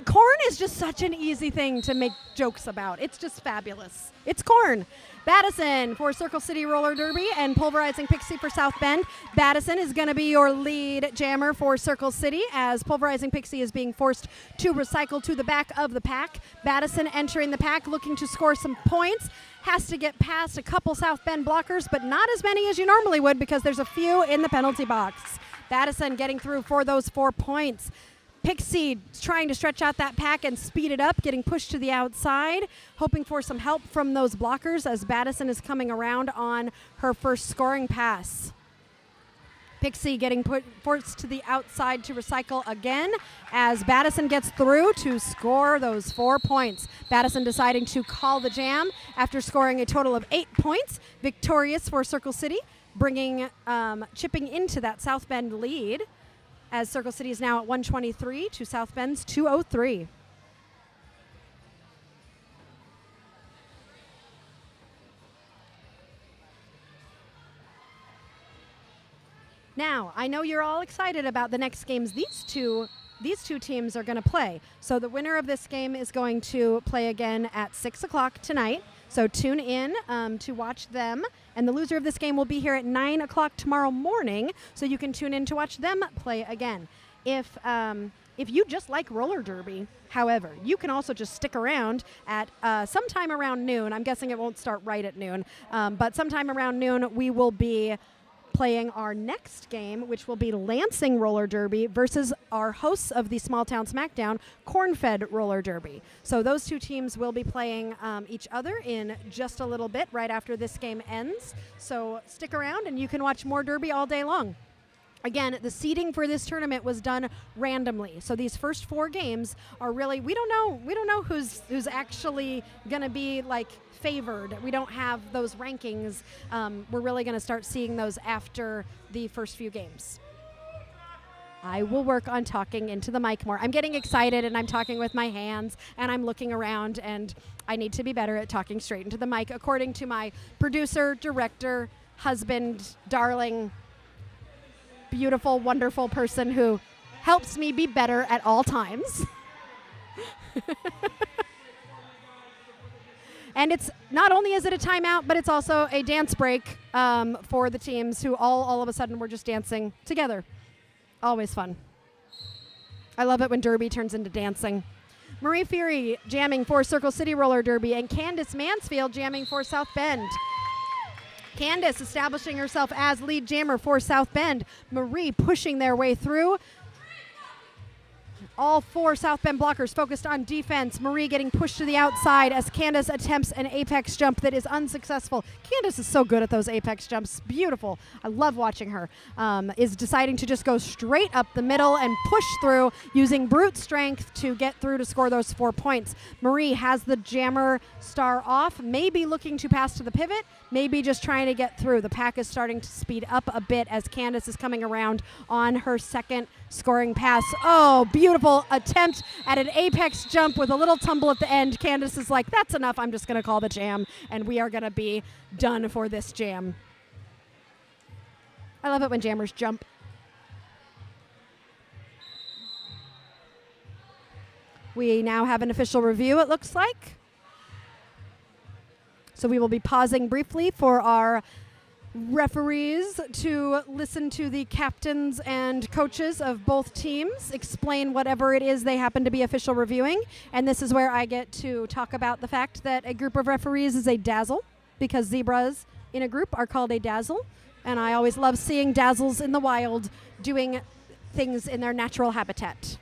Corn is just such an easy thing to make jokes about. It's just fabulous. It's corn. Battison for Circle City Roller Derby and Pulverizing Pixie for South Bend. Battison is going to be your lead jammer for Circle City as Pulverizing Pixie is being forced to recycle to the back of the pack. Battison entering the pack looking to score some points. Has to get past a couple South Bend blockers, but not as many as you normally would because there's a few in the penalty box. Battison getting through for those 4 points. Pixie trying to stretch out that pack and speed it up, getting pushed to the outside, hoping for some help from those blockers as Battison is coming around on her first scoring pass. Pixie getting forced to the outside to recycle again as Battison gets through to score those 4 points. Battison deciding to call the jam after scoring a total of 8 points. Victorious for Circle City, chipping into that South Bend lead, as Circle City is now at 123 to South Bend's 203. Now, I know you're all excited about the next games these two teams are going to play. So the winner of this game is going to play again at 6 o'clock tonight. So tune in to watch them. And the loser of this game will be here at 9 o'clock tomorrow morning, so you can tune in to watch them play again. If you just like roller derby, however, you can also just stick around at sometime around noon. I'm guessing it won't start right at noon, but sometime around noon we will be playing our next game, which will be Lansing Roller Derby versus our hosts of the Smalltown Smackdown, Corn-Fed Roller Derby. So those two teams will be playing each other in just a little bit right after this game ends. So stick around and you can watch more derby all day long. Again, the seeding for this tournament was done randomly. So these first 4 games are really, we don't know who's actually going to be like favored. We don't have those rankings. We're really going to start seeing those after the first few games. I will work on talking into the mic more. I'm getting excited and I'm talking with my hands and I'm looking around, and I need to be better at talking straight into the mic, according to my producer, director, husband, darling, beautiful, wonderful person who helps me be better at all times. And it's not only is it a timeout, but it's also a dance break for the teams who all of a sudden were just dancing together. Always fun. I love it when derby turns into dancing. Marie Fury jamming for Circle City Roller Derby and Candace Mansfield jamming for South Bend. Candace establishing herself as lead jammer for South Bend. Marie pushing their way through. All 4 South Bend blockers focused on defense. Marie getting pushed to the outside as Candace attempts an apex jump that is unsuccessful. Candace is so good at those apex jumps. Beautiful. I love watching her. Is deciding to just go straight up the middle and push through using brute strength to get through to score those 4 points. Marie has the jammer star off, maybe looking to pass to the pivot, maybe just trying to get through. The pack is starting to speed up a bit as Candace is coming around on her second scoring pass. Oh, beautiful attempt at an apex jump with a little tumble at the end. Candace is like, that's enough. I'm just going to call the jam, and we are going to be done for this jam. I love it when jammers jump. We now have an official review, it looks like. So we will be pausing briefly for our referees to listen to the captains and coaches of both teams explain whatever it is they happen to be official reviewing. And this is where I get to talk about the fact that a group of referees is a dazzle, because zebras in a group are called a dazzle. And I always love seeing dazzles in the wild doing things in their natural habitat.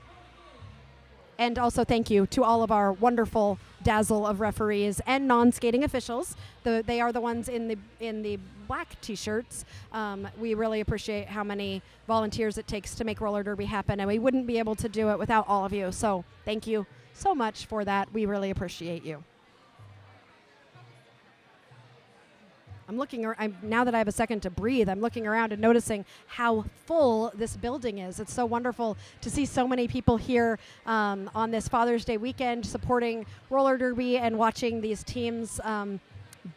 And also thank you to all of our wonderful dazzle of referees and non-skating officials. They are the ones in the black T-shirts. We really appreciate how many volunteers it takes to make roller derby happen, and we wouldn't be able to do it without all of you. So thank you so much for that. We really appreciate you. Now that I have a second to breathe, I'm looking around and noticing how full this building is. It's so wonderful to see so many people here on this Father's Day weekend supporting roller derby and watching these teams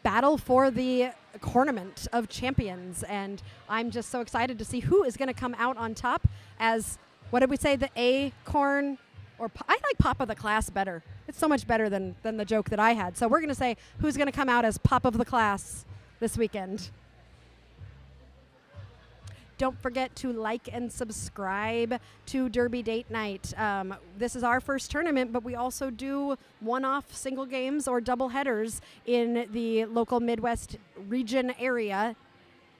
battle for the Tournament of Champions. And I'm just so excited to see who is going to come out on top as, what did we say, the acorn? I like Pop of the Class better. It's so much better than the joke that I had. So we're going to say who's going to come out as Pop of the Class this weekend. Don't forget to like and subscribe to Derby Date Night. This is our first tournament, but we also do one-off single games or double headers in the local Midwest region area,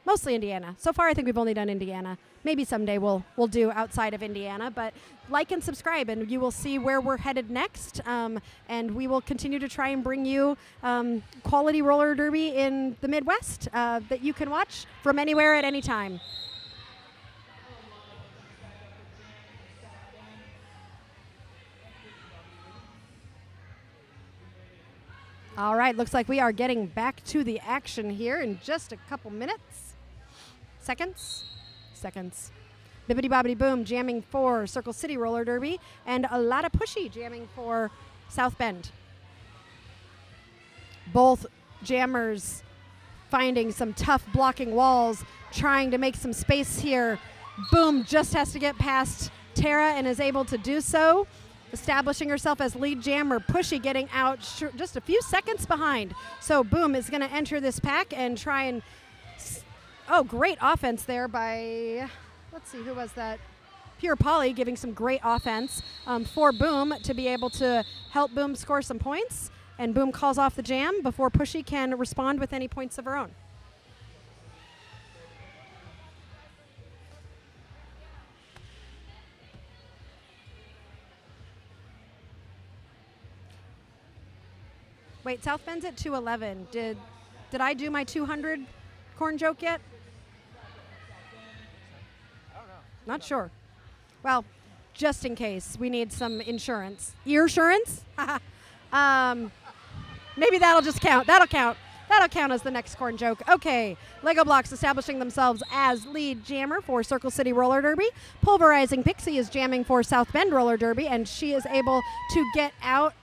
mostly Indiana. So far, I think we've only done Indiana. Maybe someday we'll do outside of Indiana, but like and subscribe, and you will see where we're headed next. And we will continue to try and bring you quality roller derby in the Midwest that you can watch from anywhere at any time. All right, looks like we are getting back to the action here in just a couple minutes. Seconds. Bibbidi Bobbidi Boom jamming for Circle City Roller Derby, and a lot of Pushy jamming for South Bend. Both jammers finding some tough blocking walls, trying to make some space here. Boom just has to get past Tara and is able to do so, establishing herself as lead jammer. Pushy getting out just a few seconds behind. So Boom is going to enter this pack and try and... Oh, great offense there by, let's see, who was that? Pure Polly giving some great offense for Boom to be able to help Boom score some points. And Boom calls off the jam before Pushy can respond with any points of her own. Wait, South Bend's at 211. Did I do my 200 corn joke yet? Not sure. Well, just in case, we need some insurance. Earsurance? Maybe that'll just count. That'll count. That'll count as the next corn joke. Okay, Lego Blocks establishing themselves as lead jammer for Circle City Roller Derby. Pulverizing Pixie is jamming for South Bend Roller Derby, and she is able to get out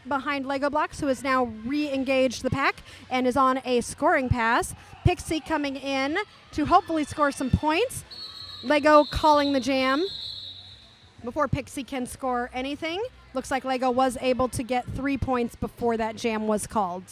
behind Lego Blocks, who has now re-engaged the pack and is on a scoring pass. Pixie coming in to hopefully score some points. Lego calling the jam before Pixie can score anything. Looks like Lego was able to get 3 points before that jam was called.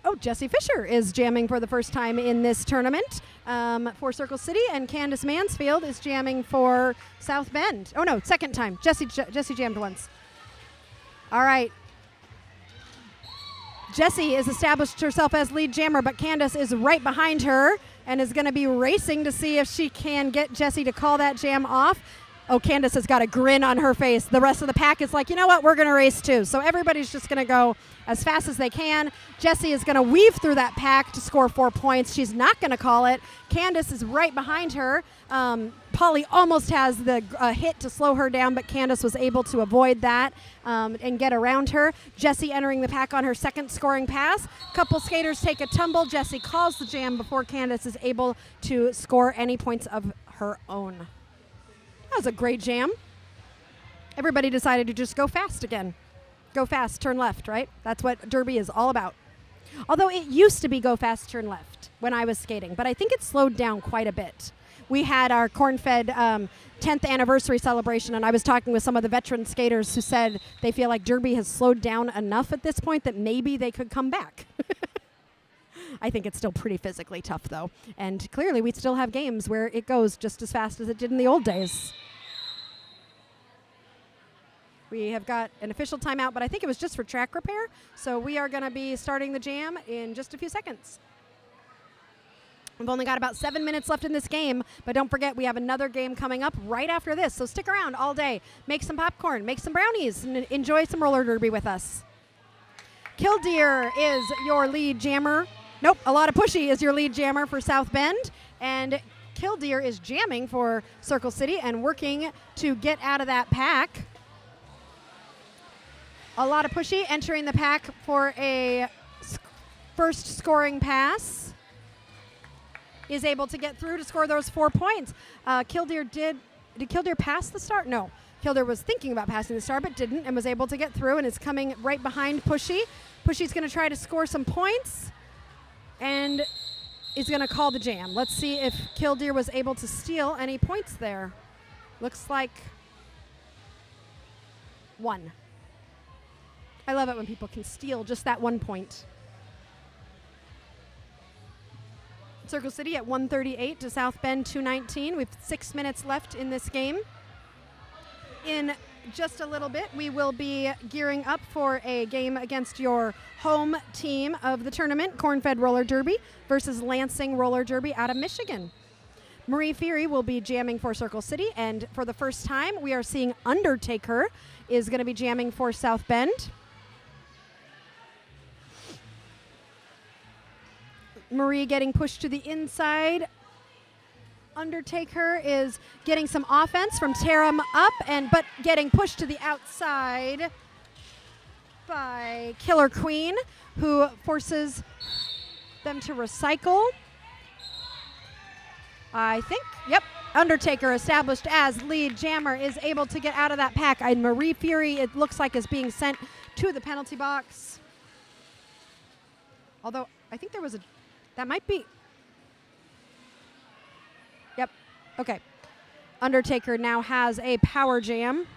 Oh, Jessie Fisher is jamming for the first time in this tournament for Circle City, and Candace Mansfield is jamming for South Bend. Oh, no, second time. Jessie jammed once. All right. Jessie has established herself as lead jammer, but Candace is right behind her and is going to be racing to see if she can get Jessie to call that jam off. Oh, Candace has got a grin on her face. The rest of the pack is like, you know what, we're going to race too. So everybody's just going to go as fast as they can. Jessie is going to weave through that pack to score 4 points. She's not going to call it. Candace is right behind her. Polly almost has the hit to slow her down, but Candace was able to avoid that and get around her. Jessie entering the pack on her second scoring pass. Couple skaters take a tumble. Jessie calls the jam before Candace is able to score any points of her own. That was a great jam. Everybody decided to just go fast again. Go fast, turn left, right? That's what Derby is all about. Although it used to be go fast, turn left when I was skating, but I think it slowed down quite a bit. We had our corn-fed 10th anniversary celebration, and I was talking with some of the veteran skaters who said they feel like Derby has slowed down enough at this point that maybe they could come back. I think it's still pretty physically tough, though. And clearly, we still have games where it goes just as fast as it did in the old days. We have got an official timeout, but I think it was just for track repair. So we are going to be starting the jam in just a few seconds. We've only got about 7 minutes left in this game, but don't forget we have another game coming up right after this. So stick around all day. Make some popcorn, make some brownies, and enjoy some roller derby with us. Killdeer is your lead jammer. Nope, A Lot of Pushy is your lead jammer for South Bend. And Killdeer is jamming for Circle City and working to get out of that pack. A Lot of Pushy entering the pack for a first scoring pass. Is able to get through to score those 4 points. Killdeer did Killdeer pass the start? No. Killdeer was thinking about passing the start but didn't and was able to get through and is coming right behind Pushy. Pushy's going to try to score some points and is going to call the jam. Let's see if Killdeer was able to steal any points there. Looks like 1. I love it when people can steal just that 1 point. Circle City at 138 to South Bend 219. We've 6 minutes left in this game. In just a little bit, we will be gearing up for a game against your home team of the tournament, Corn-Fed Roller Derby versus Lansing Roller Derby out of Michigan. Marie Feary will be jamming for Circle City, and for the first time, we are seeing Undertaker is going to be jamming for South Bend. Marie getting pushed to the inside. Undertaker is getting some offense from Tarum up, but getting pushed to the outside by Killer Queen, who forces them to recycle. I think, yep, Undertaker, established as lead jammer, is able to get out of that pack. And Marie Feary, it looks like, is being sent to the penalty box. Although, I think there was that might be. Yep. Okay. Undertaker now has a power jam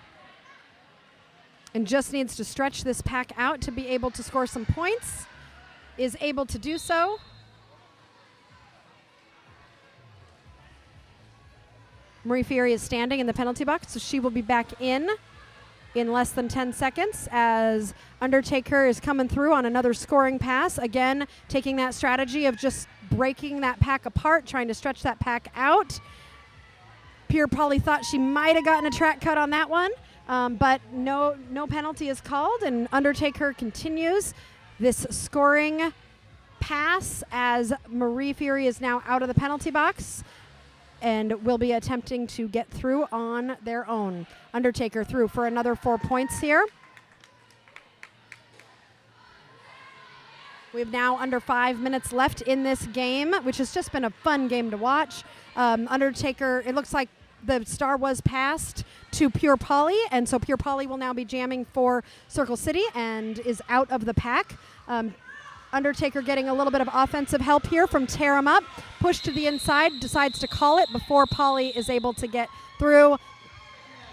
and just needs to stretch this pack out to be able to score some points. Is able to do so. Marie Feary is standing in the penalty box, so she will be back in less than 10 seconds as Undertaker is coming through on another scoring pass. Again, taking that strategy of just breaking that pack apart, trying to stretch that pack out. Pierre Polly thought she might have gotten a track cut on that one, but no penalty is called, and Undertaker continues this scoring pass as Marie Feary is now out of the penalty box and will be attempting to get through on their own. Undertaker through for another 4 points here. We have now under 5 minutes left in this game, which has just been a fun game to watch. Undertaker, it looks like the star was passed to Pure Polly, and so Pure Polly will now be jamming for Circle City and is out of the pack. Undertaker getting a little bit of offensive help here from Tarum up. Push to the inside, decides to call it before Polly is able to get through.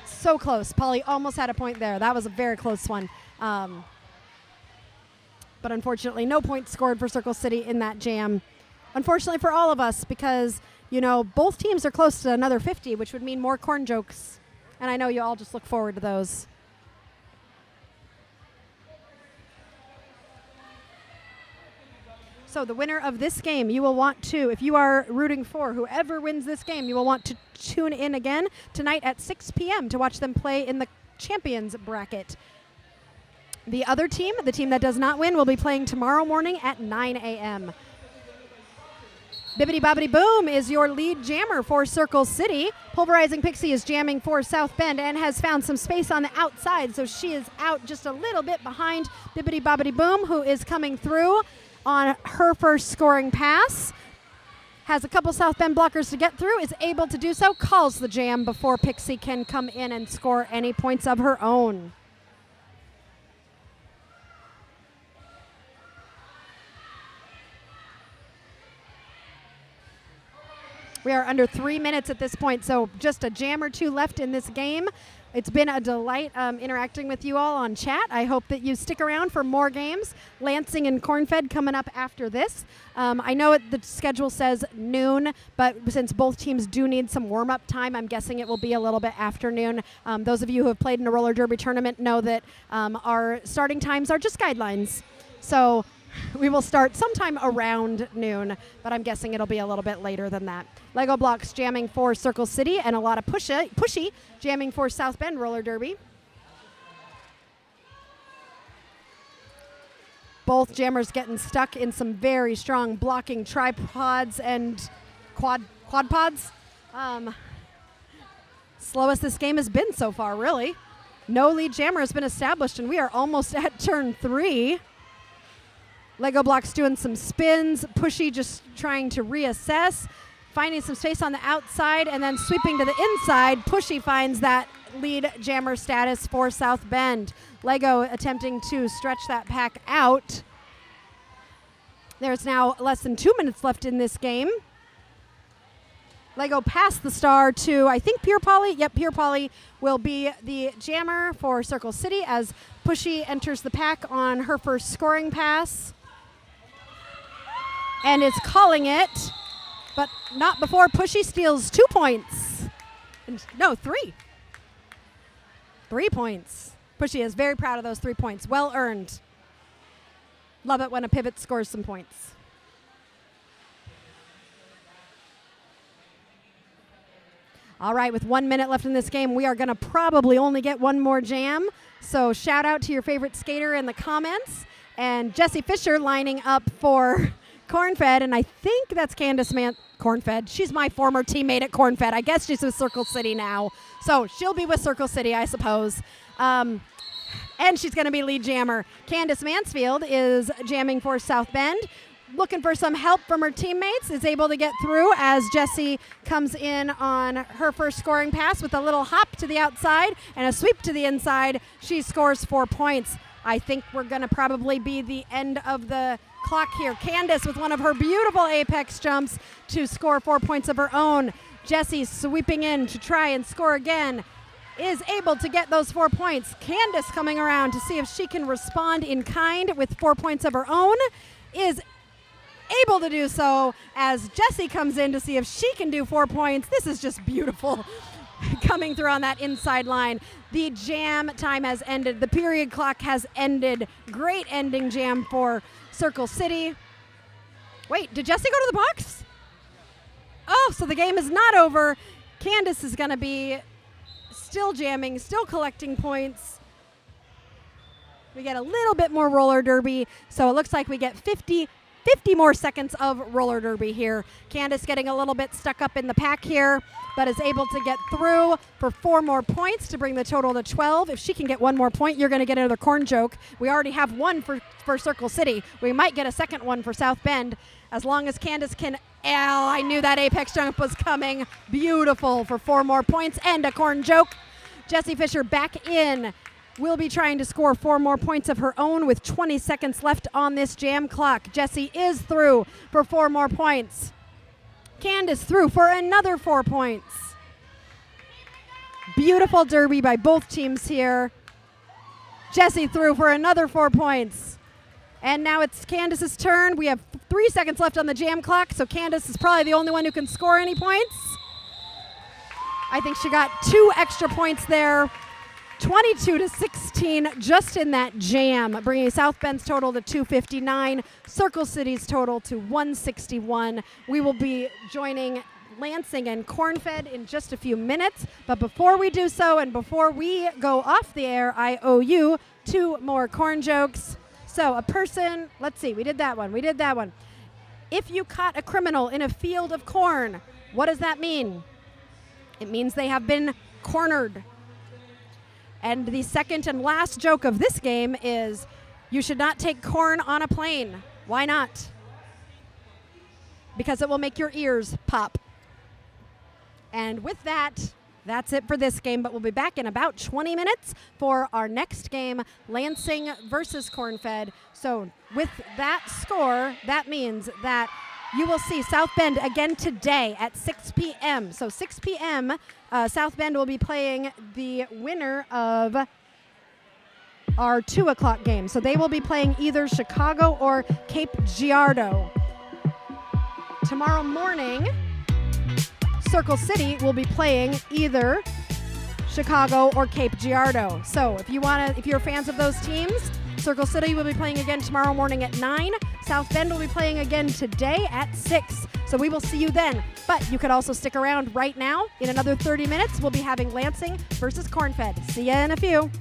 So close. Polly almost had a point there. That was a very close one. But unfortunately, no points scored for Circle City in that jam. Unfortunately for all of us, because, you know, both teams are close to another 50, which would mean more corn jokes. And I know you all just look forward to those. So the winner of this game, you will want to, if you are rooting for whoever wins this game, you will want to tune in again tonight at 6 p.m. to watch them play in the champions bracket. The other team, the team that does not win, will be playing tomorrow morning at 9 a.m. Bibbidi Bobbidi Boom is your lead jammer for Circle City. Pulverizing Pixie is jamming for South Bend and has found some space on the outside, so she is out just a little bit behind Bibbidi Bobbidi Boom, who is coming through on her first scoring pass. Has a couple South Bend blockers to get through, is able to do so, calls the jam before Pixie can come in and score any points of her own. We are under 3 minutes at this point, so just a jam or two left in this game. It's been a delight interacting with you all on chat. I hope that you stick around for more games. Lansing and Cornfed coming up after this. I know the schedule says noon, but since both teams do need some warm-up time, I'm guessing it will be a little bit afternoon. Those of you who have played in a roller derby tournament know that our starting times are just guidelines. So we will start sometime around noon, but I'm guessing it'll be a little bit later than that. Lego Blocks jamming for Circle City and a lot of Pushy jamming for South Bend Roller Derby. Both jammers getting stuck in some very strong blocking tripods and quad pods. Slowest this game has been so far, really. No lead jammer has been established, and we are almost at turn 3. Lego Blocks doing some spins. Pushy just trying to reassess. Finding some space on the outside and then sweeping to the inside. Pushy finds that lead jammer status for South Bend. Lego attempting to stretch that pack out. There's now less than 2 minutes left in this game. Lego passed the star to, I think, Pure Poly. Yep, Pure Poly will be the jammer for Circle City as Pushy enters the pack on her first scoring pass. And is calling it, but not before Pushy steals 2 points. No, 3. 3 points. Pushy is very proud of those 3 points. Well earned. Love it when a pivot scores some points. All right, with 1 minute left in this game, we are going to probably only get one more jam. So shout out to your favorite skater in the comments. And Jessie Fisher lining up for Cornfed, and I think that's Candace Cornfed. She's my former teammate at Cornfed. I guess she's with Circle City now. So she'll be with Circle City, I suppose. And she's going to be lead jammer. Candace Mansfield is jamming for South Bend. Looking for some help from her teammates. Is able to get through as Jessie comes in on her first scoring pass with a little hop to the outside and a sweep to the inside. She scores 4 points. I think we're going to probably be the end of the clock here. Candace with one of her beautiful apex jumps to score 4 points of her own. Jessie sweeping in to try and score again. Is able to get those 4 points. Candace coming around to see if she can respond in kind with 4 points of her own. Is able to do so as Jessie comes in to see if she can do 4 points. This is just beautiful. Coming through on that inside line. The jam time has ended. The period clock has ended. Great ending jam for Circle City. Wait, did Jessie go to the box? Oh, so the game is not over. Candace is going to be still jamming, still collecting points. We get a little bit more roller derby, so it looks like we get 50 more seconds of roller derby here. Candace getting a little bit stuck up in the pack here, but is able to get through for 4 more points to bring the total to 12. If she can get 1 more point, you're going to get another corn joke. We already have 1 for Circle City. We might get a second one for South Bend as long as Candace can. I knew that apex jump was coming. Beautiful for 4 more points and a corn joke. Jessie Fisher back in. Will be trying to score 4 more points of her own with 20 seconds left on this jam clock. Jessie is through for 4 more points. Candace through for another 4 points. Beautiful derby by both teams here. Jessie through for another 4 points. And now it's Candace's turn. We have 3 seconds left on the jam clock, so Candace is probably the only one who can score any points. I think she got 2 extra points there. 22-16 just in that jam, bringing South Bend's total to 259, Circle City's total to 161. We will be joining Lansing and Cornfed in just a few minutes, but before we do so and before we go off the air, I owe you 2 more corn jokes. So a person, let's see, we did that one. If you caught a criminal in a field of corn, what does that mean? It means they have been cornered. And the second and last joke of this game is, you should not take corn on a plane. Why not? Because it will make your ears pop. And with that, that's it for this game, but we'll be back in about 20 minutes for our next game, Lansing versus Cornfed. So with that score, that means that you will see South Bend again today at 6 p.m. So 6 p.m., South Bend will be playing the winner of our 2 o'clock game. So they will be playing either Chicago or Cape Girardeau. Tomorrow morning, Circle City will be playing either Chicago or Cape Girardeau. So if you're fans of those teams, Circle City will be playing again tomorrow morning at 9. South Bend will be playing again today at 6. So we will see you then. But you could also stick around right now. In another 30 minutes, we'll be having Lansing versus Cornfed. See ya in a few.